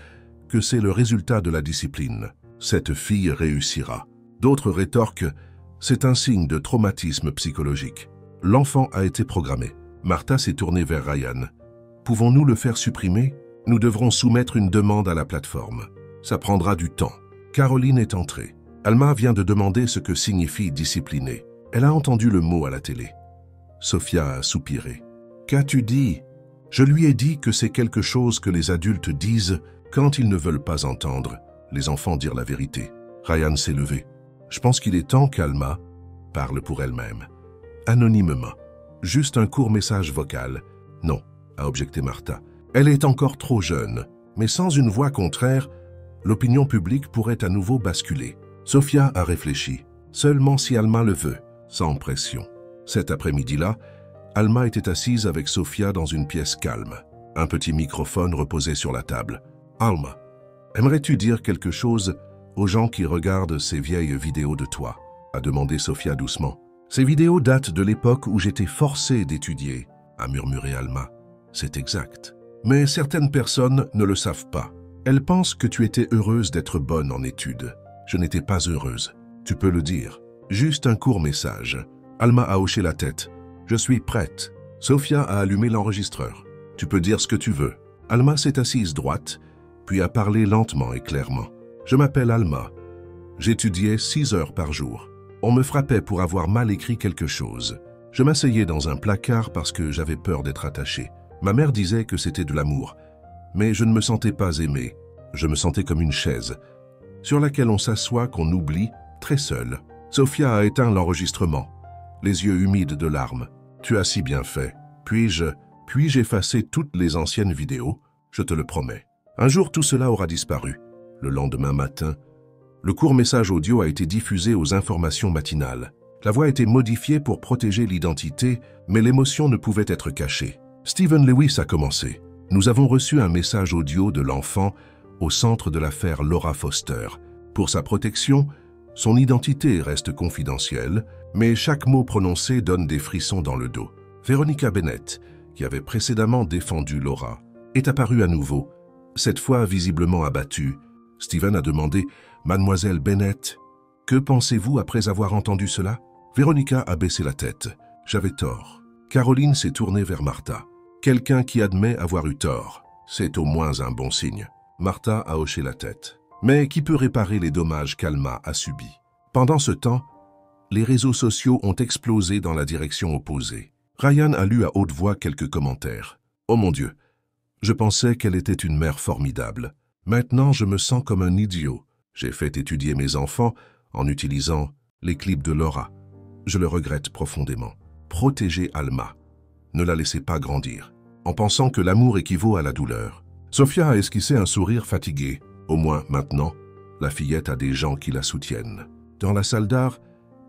que c'est le résultat de la discipline. Cette fille réussira. D'autres rétorquent « C'est un signe de traumatisme psychologique. » L'enfant a été programmé. Martha s'est tournée vers Ryan. « Pouvons-nous le faire supprimer ? Nous devrons soumettre une demande à la plateforme. Ça prendra du temps. » Caroline est entrée. Alma vient de demander ce que signifie discipliner. Elle a entendu le mot à la télé. Sophia a soupiré. « Qu'as-tu dit ? » Je lui ai dit que c'est quelque chose que les adultes disent quand ils ne veulent pas entendre les enfants dire la vérité. Ryan s'est levé. Je pense qu'il est temps qu'Alma parle pour elle-même. Anonymement. Juste un court message vocal. Non, a objecté Martha. Elle est encore trop jeune, mais sans une voix contraire, l'opinion publique pourrait à nouveau basculer. Sophia a réfléchi. Seulement si Alma le veut, sans pression. Cet après-midi-là, Alma était assise avec Sophia dans une pièce calme. Un petit microphone reposait sur la table. « Alma, aimerais-tu dire quelque chose aux gens qui regardent ces vieilles vidéos de toi ?» a demandé Sophia doucement. « Ces vidéos datent de l'époque où j'étais forcée d'étudier, » a murmuré Alma. « C'est exact. Mais certaines personnes ne le savent pas. Elles pensent que tu étais heureuse d'être bonne en études. Je n'étais pas heureuse. Tu peux le dire. Juste un court message. » Alma a hoché la tête. « Je suis prête. » Sophia a allumé l'enregistreur. « Tu peux dire ce que tu veux. » Alma s'est assise droite, puis a parlé lentement et clairement. « Je m'appelle Alma. J'étudiais 6 heures par jour. On me frappait pour avoir mal écrit quelque chose. Je m'asseyais dans un placard parce que j'avais peur d'être attachée. Ma mère disait que c'était de l'amour, mais je ne me sentais pas aimée. Je me sentais comme une chaise, sur laquelle on s'assoit, qu'on oublie, très seule. » Sophia a éteint l'enregistrement, les yeux humides de larmes. « Tu as si bien fait. Puis-je effacer toutes les anciennes vidéos? Je te le promets. Un jour, tout cela aura disparu. » Le lendemain matin, le court message audio a été diffusé aux informations matinales. La voix a été modifiée pour protéger l'identité, mais l'émotion ne pouvait être cachée. Stephen Lewis a commencé. « Nous avons reçu un message audio de l'enfant au centre de l'affaire Laura Foster. Pour sa protection, son identité reste confidentielle, mais chaque mot prononcé donne des frissons dans le dos. Veronica Bennett, qui avait précédemment défendu Laura, est apparue à nouveau, cette fois visiblement abattue. Steven a demandé « Mademoiselle Bennett, que pensez-vous après avoir entendu cela ?» Veronica a baissé la tête. « J'avais tort. » Caroline s'est tournée vers Martha. Quelqu'un qui admet avoir eu tort. C'est au moins un bon signe. Martha a hoché la tête. Mais qui peut réparer les dommages qu'Alma a subis? Pendant ce temps, les réseaux sociaux ont explosé dans la direction opposée. Ryan a lu à haute voix quelques commentaires. « Oh mon Dieu, je pensais qu'elle était une mère formidable. Maintenant, je me sens comme un idiot. J'ai fait étudier mes enfants en utilisant les clips de Laura. Je le regrette profondément. Protégez Alma. Ne la laissez pas grandir, en pensant que l'amour équivaut à la douleur. » Sophia a esquissé un sourire fatigué. Au moins, maintenant, la fillette a des gens qui la soutiennent. Dans la salle d'art,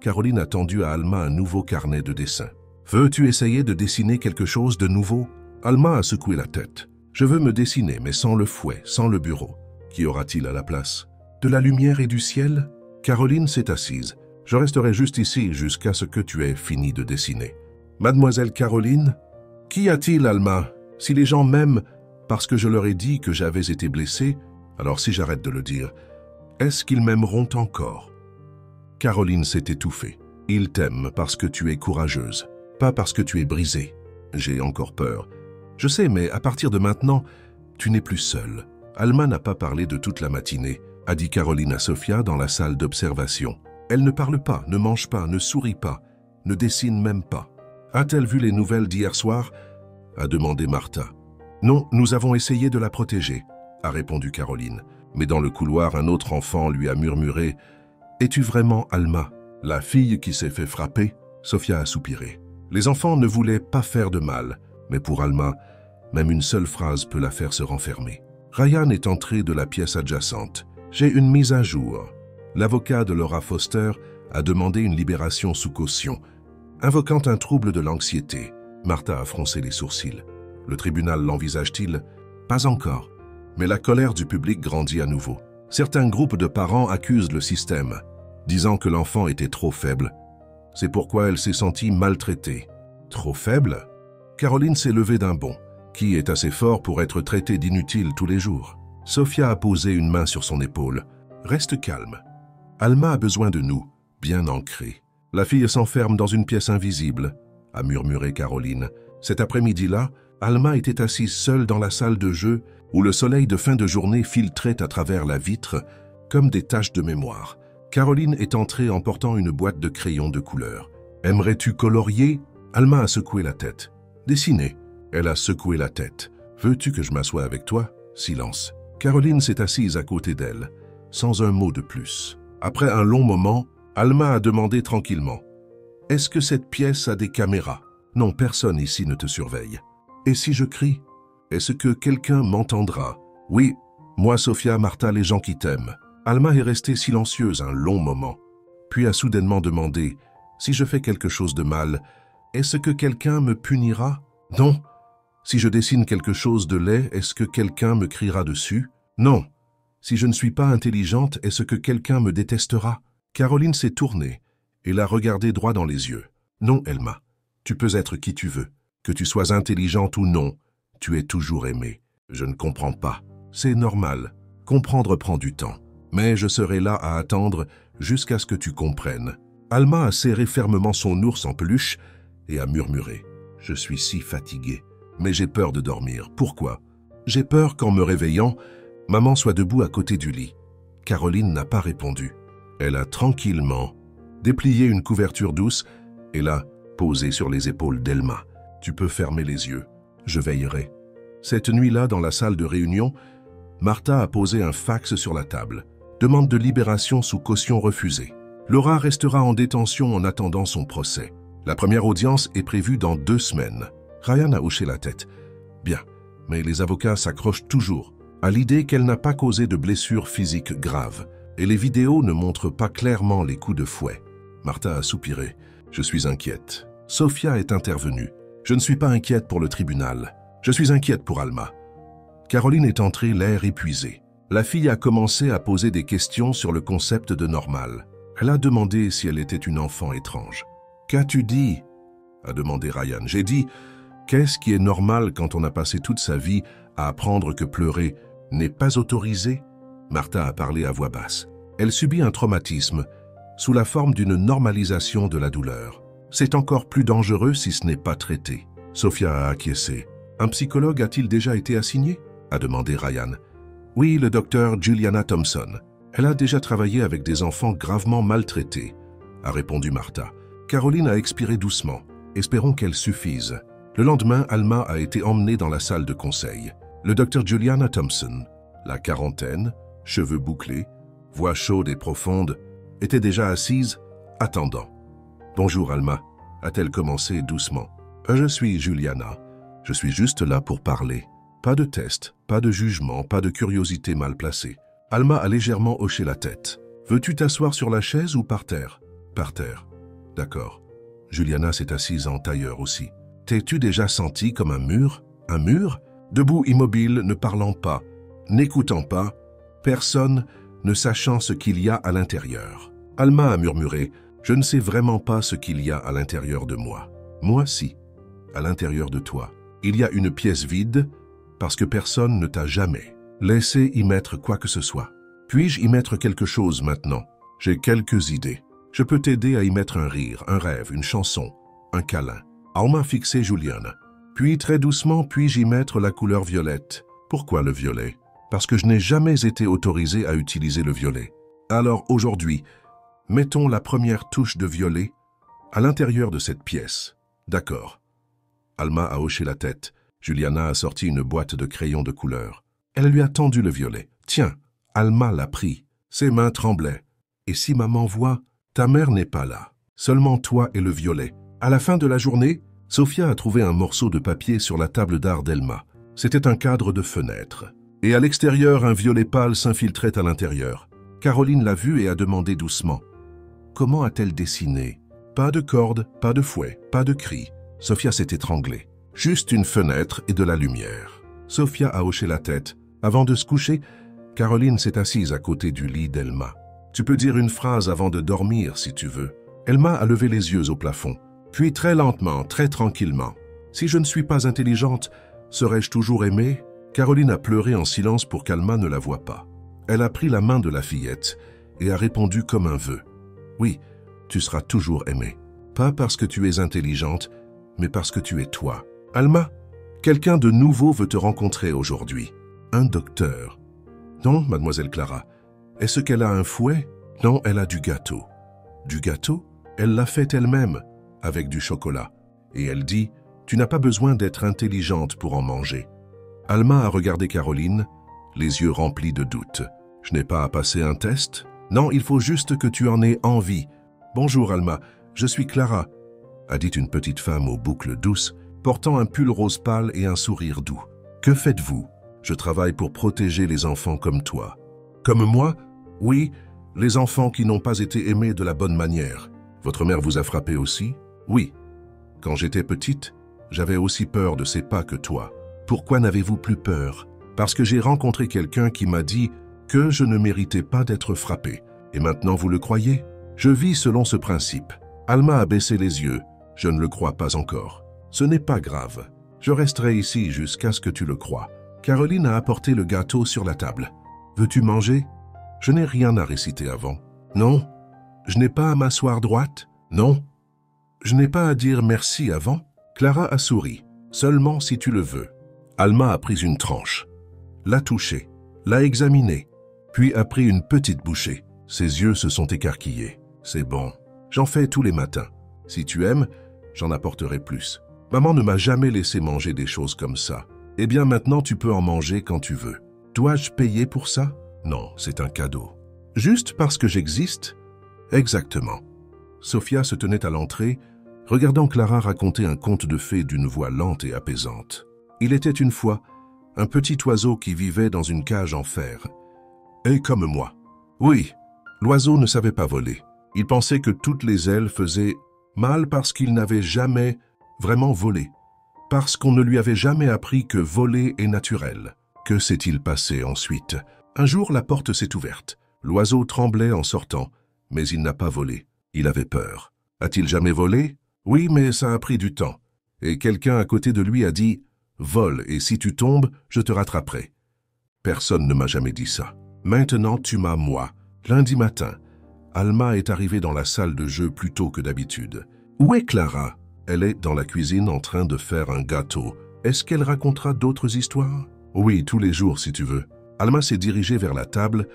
Caroline a tendu à Alma un nouveau carnet de dessin. « Veux-tu essayer de dessiner quelque chose de nouveau ?» Alma a secoué la tête. « Je veux me dessiner, mais sans le fouet, sans le bureau. Qu'y aura-t-il à la place? De la lumière et du ciel ?» Caroline s'est assise. « Je resterai juste ici jusqu'à ce que tu aies fini de dessiner. »« Mademoiselle Caroline, qu'y a-t-il, Alma? Si les gens m'aiment parce que je leur ai dit que j'avais été blessée, alors si j'arrête de le dire, est-ce qu'ils m'aimeront encore ?» Caroline s'est étouffée. « Ils t'aiment parce que tu es courageuse, pas parce que tu es brisée. J'ai encore peur. Je sais, mais à partir de maintenant, tu n'es plus seule. » Alma n'a pas parlé de toute la matinée, a dit Caroline à Sophia dans la salle d'observation. Elle ne parle pas, ne mange pas, ne sourit pas, ne dessine même pas. « A-t-elle vu les nouvelles d'hier soir ?» a demandé Martha. « Non, nous avons essayé de la protéger, » a répondu Caroline. Mais dans le couloir, un autre enfant lui a murmuré « Es-tu vraiment Alma, la fille qui s'est fait frapper ?» Sophia a soupiré. Les enfants ne voulaient pas faire de mal, mais pour Alma, même une seule phrase peut la faire se renfermer. Ryan est entré de la pièce adjacente. « J'ai une mise à jour. » L'avocat de Laura Foster a demandé une libération sous caution, invoquant un trouble de l'anxiété. Martha a froncé les sourcils. Le tribunal l'envisage-t-il? Pas encore. Mais la colère du public grandit à nouveau. Certains groupes de parents accusent le système, disant que l'enfant était trop faible. C'est pourquoi elle s'est sentie maltraitée. Trop faible? Caroline s'est levée d'un bond. Qui est assez fort pour être traité d'inutile tous les jours? Sophia a posé une main sur son épaule. Reste calme. Alma a besoin de nous, bien ancrés. La fille s'enferme dans une pièce invisible, a murmuré Caroline. Cet après-midi-là, Alma était assise seule dans la salle de jeu où le soleil de fin de journée filtrait à travers la vitre comme des taches de mémoire. Caroline est entrée en portant une boîte de crayons de couleur. « Aimerais-tu colorier ?» Alma a secoué la tête. « Dessiner ?» Elle a secoué la tête. « Veux-tu que je m'assoie avec toi ?» Silence. Caroline s'est assise à côté d'elle, sans un mot de plus. Après un long moment, Alma a demandé tranquillement. « Est-ce que cette pièce a des caméras ?» Non, personne ici ne te surveille. Et si je crie? Est-ce que quelqu'un m'entendra? Oui, moi, Sophia, Martha, les gens qui t'aiment. Alma est restée silencieuse un long moment, puis a soudainement demandé « Si je fais quelque chose de mal, est-ce que quelqu'un me punira? Non. Si je dessine quelque chose de laid, est-ce que quelqu'un me criera dessus? Non. Si je ne suis pas intelligente, est-ce que quelqu'un me détestera? » Caroline s'est tournée et l'a regardée droit dans les yeux. « Non, Alma, tu peux être qui tu veux. Que tu sois intelligente ou non, tu es toujours aimée. Je ne comprends pas. C'est normal. Comprendre prend du temps. Mais je serai là à attendre jusqu'à ce que tu comprennes. » Alma a serré fermement son ours en peluche et a murmuré. « Je suis si fatiguée, mais j'ai peur de dormir. Pourquoi? J'ai peur qu'en me réveillant, maman soit debout à côté du lit. » Caroline n'a pas répondu. Elle a tranquillement déplié une couverture douce et l'a posée sur les épaules d'Alma. « Tu peux fermer les yeux. Je veillerai. » Cette nuit-là, dans la salle de réunion, Martha a posé un fax sur la table. Demande de libération sous caution refusée. Laura restera en détention en attendant son procès. La première audience est prévue dans 2 semaines. Ryan a hoché la tête. Bien, mais les avocats s'accrochent toujours à l'idée qu'elle n'a pas causé de blessures physiques graves, et les vidéos ne montrent pas clairement les coups de fouet. Martha a soupiré. Je suis inquiète. Sophia est intervenue. Je ne suis pas inquiète pour le tribunal. Je suis inquiète pour Alma. Caroline est entrée, l'air épuisé. La fille a commencé à poser des questions sur le concept de normal. Elle a demandé si elle était une enfant étrange. « Qu'as-tu dit ?» a demandé Ryan. « J'ai dit, qu'est-ce qui est normal quand on a passé toute sa vie à apprendre que pleurer n'est pas autorisé ?» Martha a parlé à voix basse. Elle subit un traumatisme sous la forme d'une normalisation de la douleur. C'est encore plus dangereux si ce n'est pas traité. Sophia a acquiescé. « Un psychologue a-t-il déjà été assigné ?» a demandé Ryan. « Oui, le docteur Juliana Thompson. Elle a déjà travaillé avec des enfants gravement maltraités, » a répondu Martha. Caroline a expiré doucement. Espérons qu'elle suffise. Le lendemain, Alma a été emmenée dans la salle de conseil. Le docteur Juliana Thompson, la quarantaine, cheveux bouclés, voix chaude et profonde, était déjà assise, attendant. « Bonjour Alma » a-t-elle commencé doucement. « Je suis Juliana. Je suis juste là pour parler. Pas de test, pas de jugement, pas de curiosité mal placée. » Alma a légèrement hoché la tête. « Veux-tu t'asseoir sur la chaise ou par terre ?»« Par terre. » « D'accord. » Juliana s'est assise en tailleur aussi. « T'es-tu déjà senti comme un mur? Un mur? Debout immobile, ne parlant pas, n'écoutant pas, personne ne sachant ce qu'il y a à l'intérieur. » Alma a murmuré. « Je ne sais vraiment pas ce qu'il y a à l'intérieur de moi. Moi, si. À l'intérieur de toi. Il y a une pièce vide parce que personne ne t'a jamais laissé y mettre quoi que ce soit. Puis-je y mettre quelque chose maintenant? J'ai quelques idées. Je peux t'aider à y mettre un rire, un rêve, une chanson, un câlin. » Alma fixé Juliana. Puis très doucement, puis-je y mettre la couleur violette. Pourquoi le violet? Parce que je n'ai jamais été autorisé à utiliser le violet. Alors aujourd'hui, mettons la première touche de violet à l'intérieur de cette pièce. D'accord. Alma a hoché la tête. Juliana a sorti une boîte de crayons de couleur. Elle lui a tendu le violet. Tiens, Alma l'a pris. Ses mains tremblaient. Et si maman voit, ta mère n'est pas là. Seulement toi et le violet. À la fin de la journée, Sophia a trouvé un morceau de papier sur la table d'art d'Elma. C'était un cadre de fenêtre. Et à l'extérieur, un violet pâle s'infiltrait à l'intérieur. Caroline l'a vu et a demandé doucement. Comment a-t-elle dessiné? Pas de corde, pas de fouet, pas de cri. Sophia s'est étranglée. Juste une fenêtre et de la lumière. Sophia a hoché la tête. Avant de se coucher, Caroline s'est assise à côté du lit d'Elma. Tu peux dire une phrase avant de dormir si tu veux. Elma a levé les yeux au plafond. Puis très lentement, très tranquillement. Si je ne suis pas intelligente, serais-je toujours aimée? Caroline a pleuré en silence pour qu'Alma ne la voie pas. Elle a pris la main de la fillette et a répondu comme un vœu. Oui, tu seras toujours aimée. Pas parce que tu es intelligente, mais parce que tu es toi. Alma, quelqu'un de nouveau veut te rencontrer aujourd'hui. Un docteur. Non, mademoiselle Clara. Est-ce qu'elle a un fouet? Non, elle a du gâteau. Du gâteau? Elle l'a fait elle-même, avec du chocolat. Et elle dit, tu n'as pas besoin d'être intelligente pour en manger. Alma a regardé Caroline, les yeux remplis de doute. Je n'ai pas à passer un test? Non, il faut juste que tu en aies envie. Bonjour Alma, je suis Clara, a dit une petite femme aux boucles douces, portant un pull rose pâle et un sourire doux. Que faites-vous? Je travaille pour protéger les enfants comme toi. Comme moi? Oui, les enfants qui n'ont pas été aimés de la bonne manière. Votre mère vous a frappé aussi? Oui. Quand j'étais petite, j'avais aussi peur de ces pas que toi. Pourquoi n'avez-vous plus peur? Parce que j'ai rencontré quelqu'un qui m'a dit que je ne méritais pas d'être frappé. Et maintenant vous le croyez? Je vis selon ce principe. Alma a baissé les yeux. Je ne le crois pas encore. Ce n'est pas grave. Je resterai ici jusqu'à ce que tu le crois. Caroline a apporté le gâteau sur la table. Veux-tu manger? Je n'ai rien à réciter avant. Non. Je n'ai pas à m'asseoir droite? Non. Je n'ai pas à dire merci avant? Clara a souri. Seulement si tu le veux. Alma a pris une tranche, l'a touchée, l'a examinée, puis a pris une petite bouchée. Ses yeux se sont écarquillés. C'est bon. J'en fais tous les matins. Si tu aimes, j'en apporterai plus. Maman ne m'a jamais laissé manger des choses comme ça. Eh bien maintenant tu peux en manger quand tu veux. Dois-je payer pour ça? Non, c'est un cadeau. Juste parce que j'existe? Exactement. Sophia se tenait à l'entrée, regardant Clara raconter un conte de fées d'une voix lente et apaisante. Il était une fois un petit oiseau qui vivait dans une cage en fer. Et comme moi. Oui, l'oiseau ne savait pas voler. Il pensait que toutes les ailes faisaient mal parce qu'il n'avait jamais vraiment volé. Parce qu'on ne lui avait jamais appris que voler est naturel. Que s'est-il passé ensuite? Un jour, la porte s'est ouverte. L'oiseau tremblait en sortant, mais il n'a pas volé. Il avait peur. A-t-il jamais volé? Oui, mais ça a pris du temps. Et quelqu'un à côté de lui a dit « Vole, et si tu tombes, je te rattraperai. » Personne ne m'a jamais dit ça. Maintenant, tu m'as moi. Lundi matin, Alma est arrivée dans la salle de jeu plus tôt que d'habitude. Où est Clara? Elle est dans la cuisine en train de faire un gâteau. Est-ce qu'elle racontera d'autres histoires? Oui, tous les jours si tu veux. Alma s'est dirigée vers la table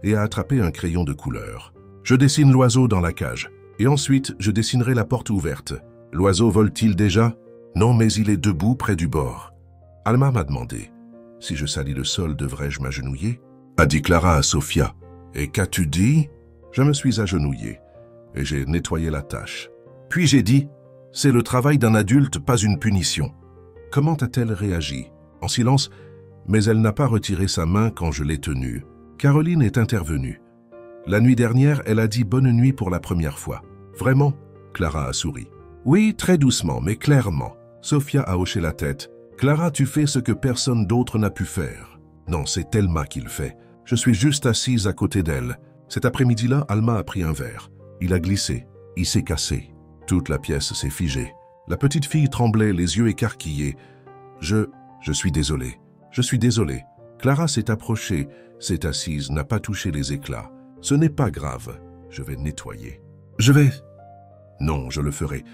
et a attrapé un crayon de couleur. Je dessine l'oiseau dans la cage. Et ensuite, je dessinerai la porte ouverte. L'oiseau vole-t-il déjà? Non, mais il est debout près du bord. Alma m'a demandé. Si je salis le sol, devrais-je m'agenouiller? A dit Clara à Sophia. Et qu'as-tu dit? Je me suis agenouillé et j'ai nettoyé la tâche. Puis j'ai dit, c'est le travail d'un adulte, pas une punition. Comment a-t-elle réagi? En silence, mais elle n'a pas retiré sa main quand je l'ai tenue. Caroline est intervenue. La nuit dernière, elle a dit bonne nuit pour la première fois. Vraiment? Clara a souri. Oui, très doucement, mais clairement. Sophia a hoché la tête. Clara, tu fais ce que personne d'autre n'a pu faire. Non, c'est Thelma qui le fait. Je suis juste assise à côté d'elle. Cet après-midi-là, Alma a pris un verre. Il a glissé. Il s'est cassé. Toute la pièce s'est figée. La petite fille tremblait, les yeux écarquillés. Je suis désolé. Je suis désolé. Clara s'est approchée, s'est assise, n'a pas touché les éclats. Ce n'est pas grave. Je vais nettoyer. Je vais... Non, je le ferai.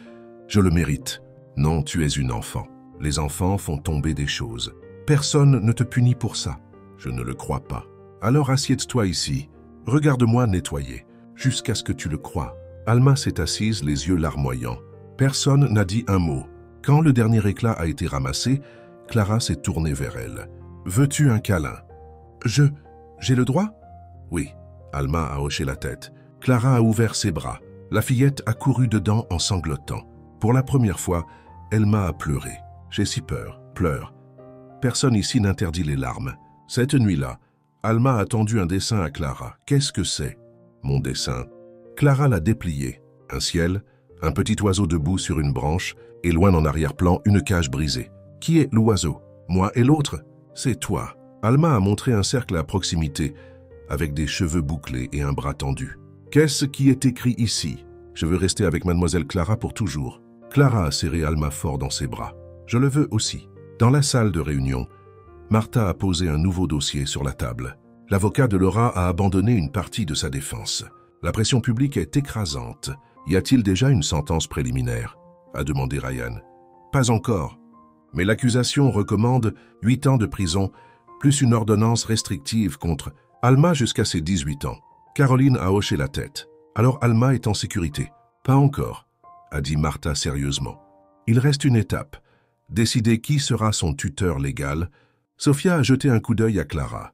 Je le mérite. Non, tu es une enfant. Les enfants font tomber des choses. Personne ne te punit pour ça. Je ne le crois pas. Alors assieds-toi ici. Regarde-moi nettoyer, jusqu'à ce que tu le crois. Alma s'est assise, les yeux larmoyants. Personne n'a dit un mot. Quand le dernier éclat a été ramassé, Clara s'est tournée vers elle. « Veux-tu un câlin ?»« J'ai le droit ?» Oui. Alma a hoché la tête. Clara a ouvert ses bras. La fillette a couru dedans en sanglotant. Pour la première fois, Elma a pleuré. J'ai si peur. Pleure. Personne ici n'interdit les larmes. Cette nuit-là, Alma a tendu un dessin à Clara. Qu'est-ce que c'est? Mon dessin. Clara l'a déplié. Un ciel, un petit oiseau debout sur une branche, et loin en arrière-plan, une cage brisée. Qui est l'oiseau? Moi et l'autre? C'est toi. Alma a montré un cercle à proximité, avec des cheveux bouclés et un bras tendu. Qu'est-ce qui est écrit ici? Je veux rester avec mademoiselle Clara pour toujours. Clara a serré Alma fort dans ses bras. Je le veux aussi. Dans la salle de réunion, Martha a posé un nouveau dossier sur la table. L'avocat de Laura a abandonné une partie de sa défense. La pression publique est écrasante. Y a-t-il déjà une sentence préliminaire? A demandé Ryan. Pas encore. Mais l'accusation recommande 8 ans de prison, plus une ordonnance restrictive contre Alma jusqu'à ses 18 ans. Caroline a hoché la tête. Alors Alma est en sécurité? Pas encore, a dit Martha sérieusement. Il reste une étape. Décider qui sera son tuteur légal. Sophia a jeté un coup d'œil à Clara.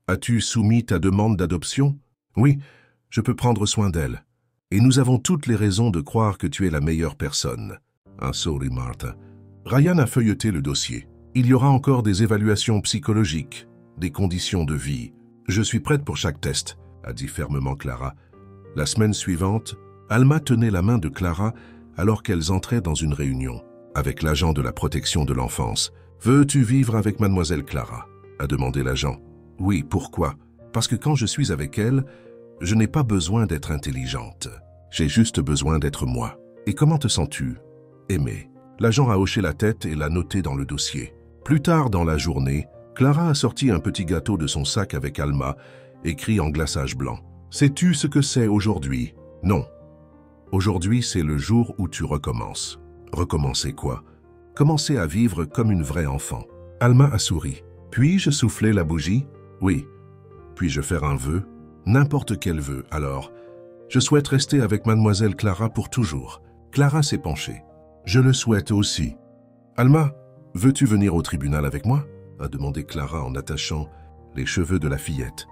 As-tu soumis ta demande d'adoption? Oui, je peux prendre soin d'elle. Et nous avons toutes les raisons de croire que tu es la meilleure personne. Un souris, Martha. Ryan a feuilleté le dossier. Il y aura encore des évaluations psychologiques, des conditions de vie. Je suis prête pour chaque test, a dit fermement Clara. La semaine suivante, Alma tenait la main de Clara alors qu'elles entraient dans une réunion avec l'agent de la protection de l'enfance. « Veux-tu vivre avec mademoiselle Clara ?» a demandé l'agent. « Oui, pourquoi? Parce que quand je suis avec elle, je n'ai pas besoin d'être intelligente. J'ai juste besoin d'être moi. Et comment te sens-tu? » Aimée. L'agent a hoché la tête et l'a noté dans le dossier. Plus tard dans la journée, Clara a sorti un petit gâteau de son sac avec Alma, écrit en glaçage blanc. « Sais-tu ce que c'est aujourd'hui? » Non. Aujourd'hui, c'est le jour où tu recommences. Recommencer quoi? Commencer à vivre comme une vraie enfant. Alma a souri. Puis-je souffler la bougie? Oui. Puis-je faire un vœu? N'importe quel vœu, alors. Je souhaite rester avec mademoiselle Clara pour toujours. Clara s'est penchée. Je le souhaite aussi. Alma, veux-tu venir au tribunal avec moi? A demandé Clara en attachant les cheveux de la fillette.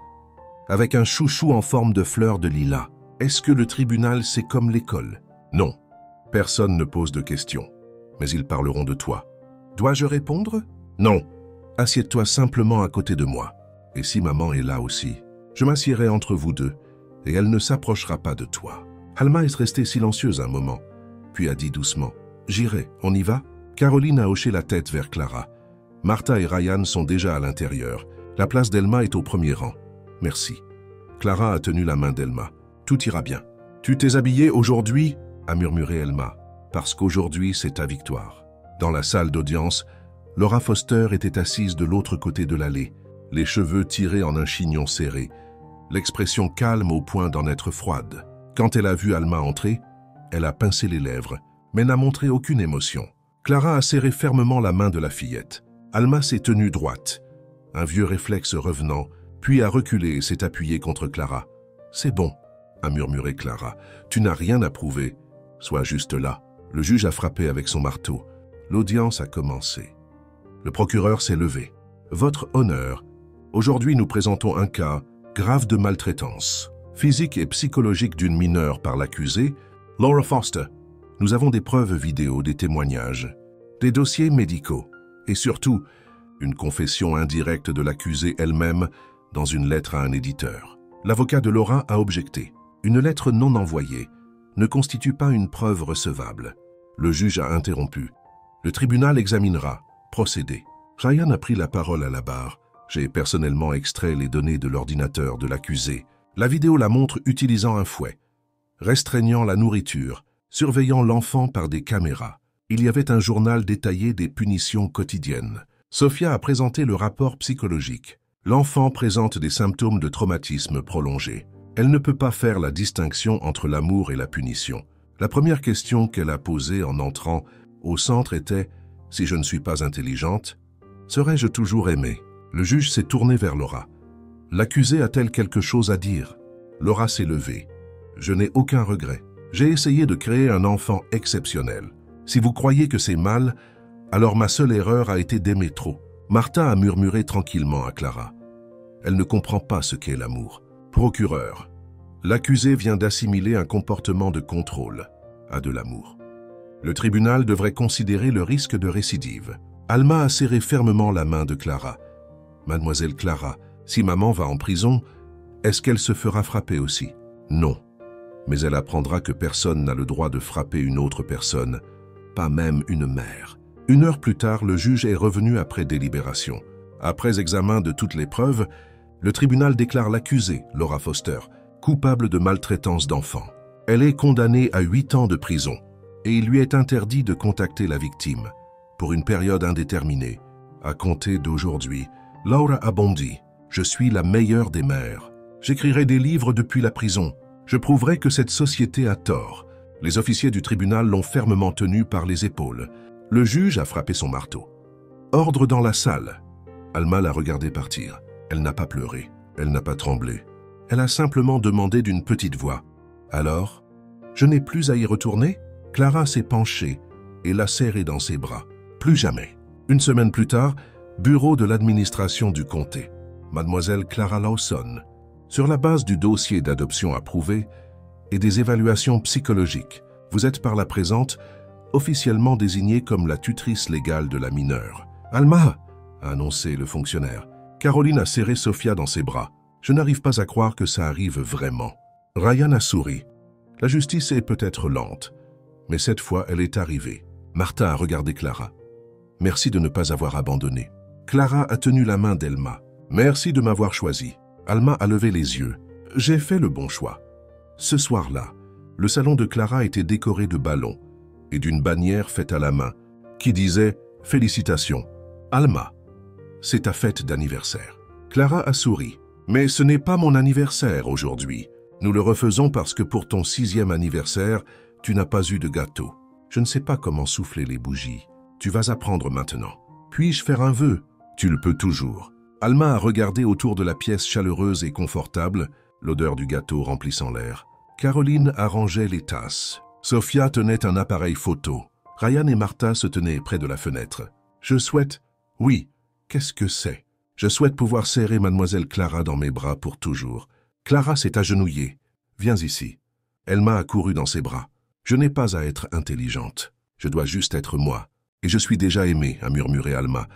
Avec un chouchou en forme de fleur de lilas. Est-ce que le tribunal, c'est comme l'école? Non. Personne ne pose de questions. Mais ils parleront de toi. Dois-je répondre? Non. Assieds-toi simplement à côté de moi. Et si maman est là aussi, je m'assiérai entre vous deux, et elle ne s'approchera pas de toi. Alma est restée silencieuse un moment, puis a dit doucement, « J'irai, on y va ?» Caroline a hoché la tête vers Clara. Martha et Ryan sont déjà à l'intérieur. La place d'Elma est au premier rang. Merci. Clara a tenu la main d'Elma. Tout ira bien. Tu t'es habillée aujourd'hui, a murmuré Elma, parce qu'aujourd'hui c'est ta victoire. Dans la salle d'audience, Laura Foster était assise de l'autre côté de l'allée, les cheveux tirés en un chignon serré, l'expression calme au point d'en être froide. Quand elle a vu Alma entrer, elle a pincé les lèvres, mais n'a montré aucune émotion. Clara a serré fermement la main de la fillette. Alma s'est tenue droite, un vieux réflexe revenant, puis a reculé et s'est appuyée contre Clara. « C'est bon », a murmuré Clara. « Tu n'as rien à prouver. Sois juste là. » Le juge a frappé avec son marteau. L'audience a commencé. Le procureur s'est levé. « Votre honneur, aujourd'hui nous présentons un cas grave de maltraitance physique et psychologique d'une mineure par l'accusée, Laura Foster. Nous avons des preuves vidéo, des témoignages, des dossiers médicaux et surtout une confession indirecte de l'accusée elle-même dans une lettre à un éditeur. L'avocat de Laura a objecté. Une lettre non envoyée ne constitue pas une preuve recevable. Le juge a interrompu. Le tribunal examinera. Procédé. Ryan a pris la parole à la barre. J'ai personnellement extrait les données de l'ordinateur de l'accusé. La vidéo la montre utilisant un fouet, restreignant la nourriture, surveillant l'enfant par des caméras. Il y avait un journal détaillé des punitions quotidiennes. Sophia a présenté le rapport psychologique. L'enfant présente des symptômes de traumatisme prolongé. Elle ne peut pas faire la distinction entre l'amour et la punition. La première question qu'elle a posée en entrant au centre était « Si je ne suis pas intelligente, serais-je toujours aimée ?» Le juge s'est tourné vers Laura. L'accusée a-t-elle quelque chose à dire? Laura s'est levée. Je n'ai aucun regret. J'ai essayé de créer un enfant exceptionnel. Si vous croyez que c'est mal, alors ma seule erreur a été d'aimer trop. Martha a murmuré tranquillement à Clara. Elle ne comprend pas ce qu'est l'amour. Procureur, l'accusé vient d'assimiler un comportement de contrôle à de l'amour. Le tribunal devrait considérer le risque de récidive. Alma a serré fermement la main de Clara. Mademoiselle Clara, si maman va en prison, est-ce qu'elle se fera frapper aussi? Non. Mais elle apprendra que personne n'a le droit de frapper une autre personne, pas même une mère. 1 heure plus tard, le juge est revenu après délibération. Après examen de toutes les preuves, le tribunal déclare l'accusée, Laura Foster, coupable de maltraitance d'enfants. Elle est condamnée à 8 ans de prison et il lui est interdit de contacter la victime pour une période indéterminée. À compter d'aujourd'hui, Laura a bondi. Je suis la meilleure des mères. J'écrirai des livres depuis la prison. Je prouverai que cette société a tort. Les officiers du tribunal l'ont fermement tenue par les épaules. Le juge a frappé son marteau. Ordre dans la salle. Alma l'a regardé partir. Elle n'a pas pleuré. Elle n'a pas tremblé. Elle a simplement demandé d'une petite voix. Alors, je n'ai plus à y retourner? Clara s'est penchée et l'a serré dans ses bras. Plus jamais. 1 semaine plus tard, bureau de l'administration du comté. Mademoiselle Clara Lawson, sur la base du dossier d'adoption approuvé et des évaluations psychologiques, vous êtes par la présente officiellement désignée comme la tutrice légale de la mineure. Alma, a annoncé le fonctionnaire. Caroline a serré Sophia dans ses bras. Je n'arrive pas à croire que ça arrive vraiment. Ryan a souri. La justice est peut-être lente, mais cette fois elle est arrivée. Martha a regardé Clara. Merci de ne pas avoir abandonné. Clara a tenu la main d'Elma. Merci de m'avoir choisi. Alma a levé les yeux. J'ai fait le bon choix. Ce soir-là, le salon de Clara était décoré de ballons et d'une bannière faite à la main qui disait « Félicitations, Alma, c'est ta fête d'anniversaire ». Clara a souri. « Mais ce n'est pas mon anniversaire aujourd'hui. Nous le refaisons parce que pour ton 6e anniversaire, tu n'as pas eu de gâteau. Je ne sais pas comment souffler les bougies. Tu vas apprendre maintenant. Puis-je faire un vœu? Tu le peux toujours. » Alma a regardé autour de la pièce chaleureuse et confortable, l'odeur du gâteau remplissant l'air. Caroline arrangeait les tasses. Sophia tenait un appareil photo. Ryan et Martha se tenaient près de la fenêtre. Je souhaite... Oui, qu'est-ce que c'est? Je souhaite pouvoir serrer mademoiselle Clara dans mes bras pour toujours. Clara s'est agenouillée. Viens ici. Elma a couru dans ses bras. Je n'ai pas à être intelligente. Je dois juste être moi. Et je suis déjà aimée, a murmuré Alma.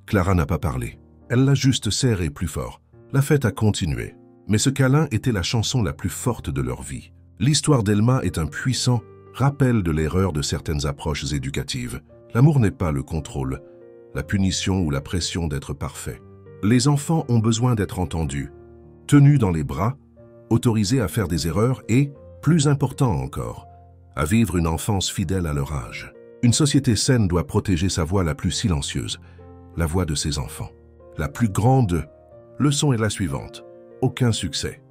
Clara n'a pas parlé. Elle l'a juste serré plus fort. La fête a continué. Mais ce câlin était la chanson la plus forte de leur vie. L'histoire d'Elma est un puissant rappel de l'erreur de certaines approches éducatives. L'amour n'est pas le contrôle, la punition ou la pression d'être parfait. Les enfants ont besoin d'être entendus, tenus dans les bras, autorisés à faire des erreurs et, plus important encore, à vivre une enfance fidèle à leur âge. Une société saine doit protéger sa voix la plus silencieuse, la voix de ses enfants. La plus grande leçon est la suivante. Aucun succès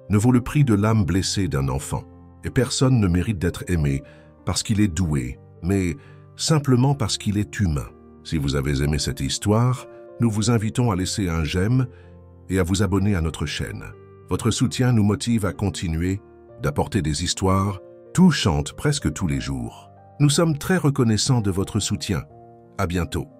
ne vaut le prix de l'âme blessée d'un enfant, et personne ne mérite d'être aimé parce qu'il est doué, mais simplement parce qu'il est humain. Si vous avez aimé cette histoire, nous vous invitons à laisser un j'aime et à vous abonner à notre chaîne. Votre soutien nous motive à continuer d'apporter des histoires touchantes presque tous les jours. Nous sommes très reconnaissants de votre soutien. À bientôt.